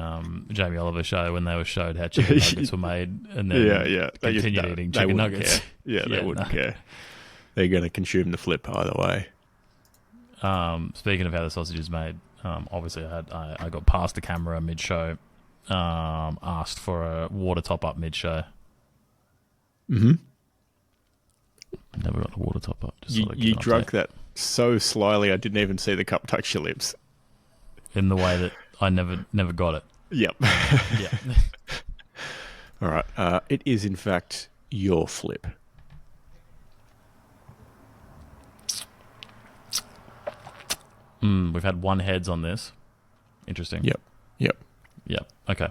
Jamie Oliver show when they were showed how chicken nuggets were made and then continued eating chicken nuggets. Care. Yeah, they wouldn't care. They're going to consume the flip either way. Speaking of how the sausage is made, obviously I got past the camera mid-show, asked for a water top-up mid-show. Mm-hmm. Never got a water top-up. You drank that so slyly I didn't even see the cup touch your lips. In the way that I never got it. Yep. Yeah. All right. It is, in fact, your flip. We've had one heads on this. Interesting. Yep. Okay.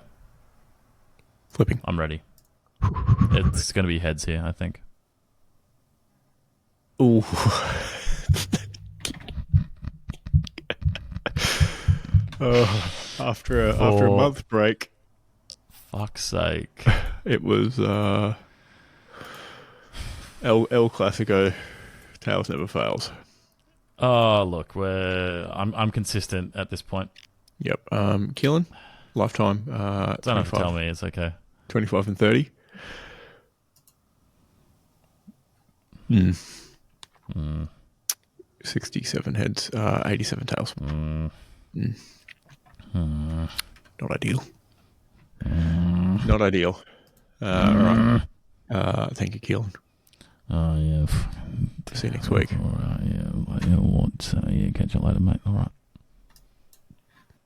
Flipping. I'm ready. It's going to be heads here, I think. Ooh. After a month break, Fuck's sake. it was El Clasico. Tails never fails. Oh, look, I'm consistent at this point. Yep. Keelan, lifetime. Don't have to tell me. It's okay. 25 and 30. 67 heads, 87 tails. Not ideal. Not ideal. All right. Thank you, Keelan. Oh, yeah. See you next week. All right, yeah. What? Yeah, catch you later, mate. All right.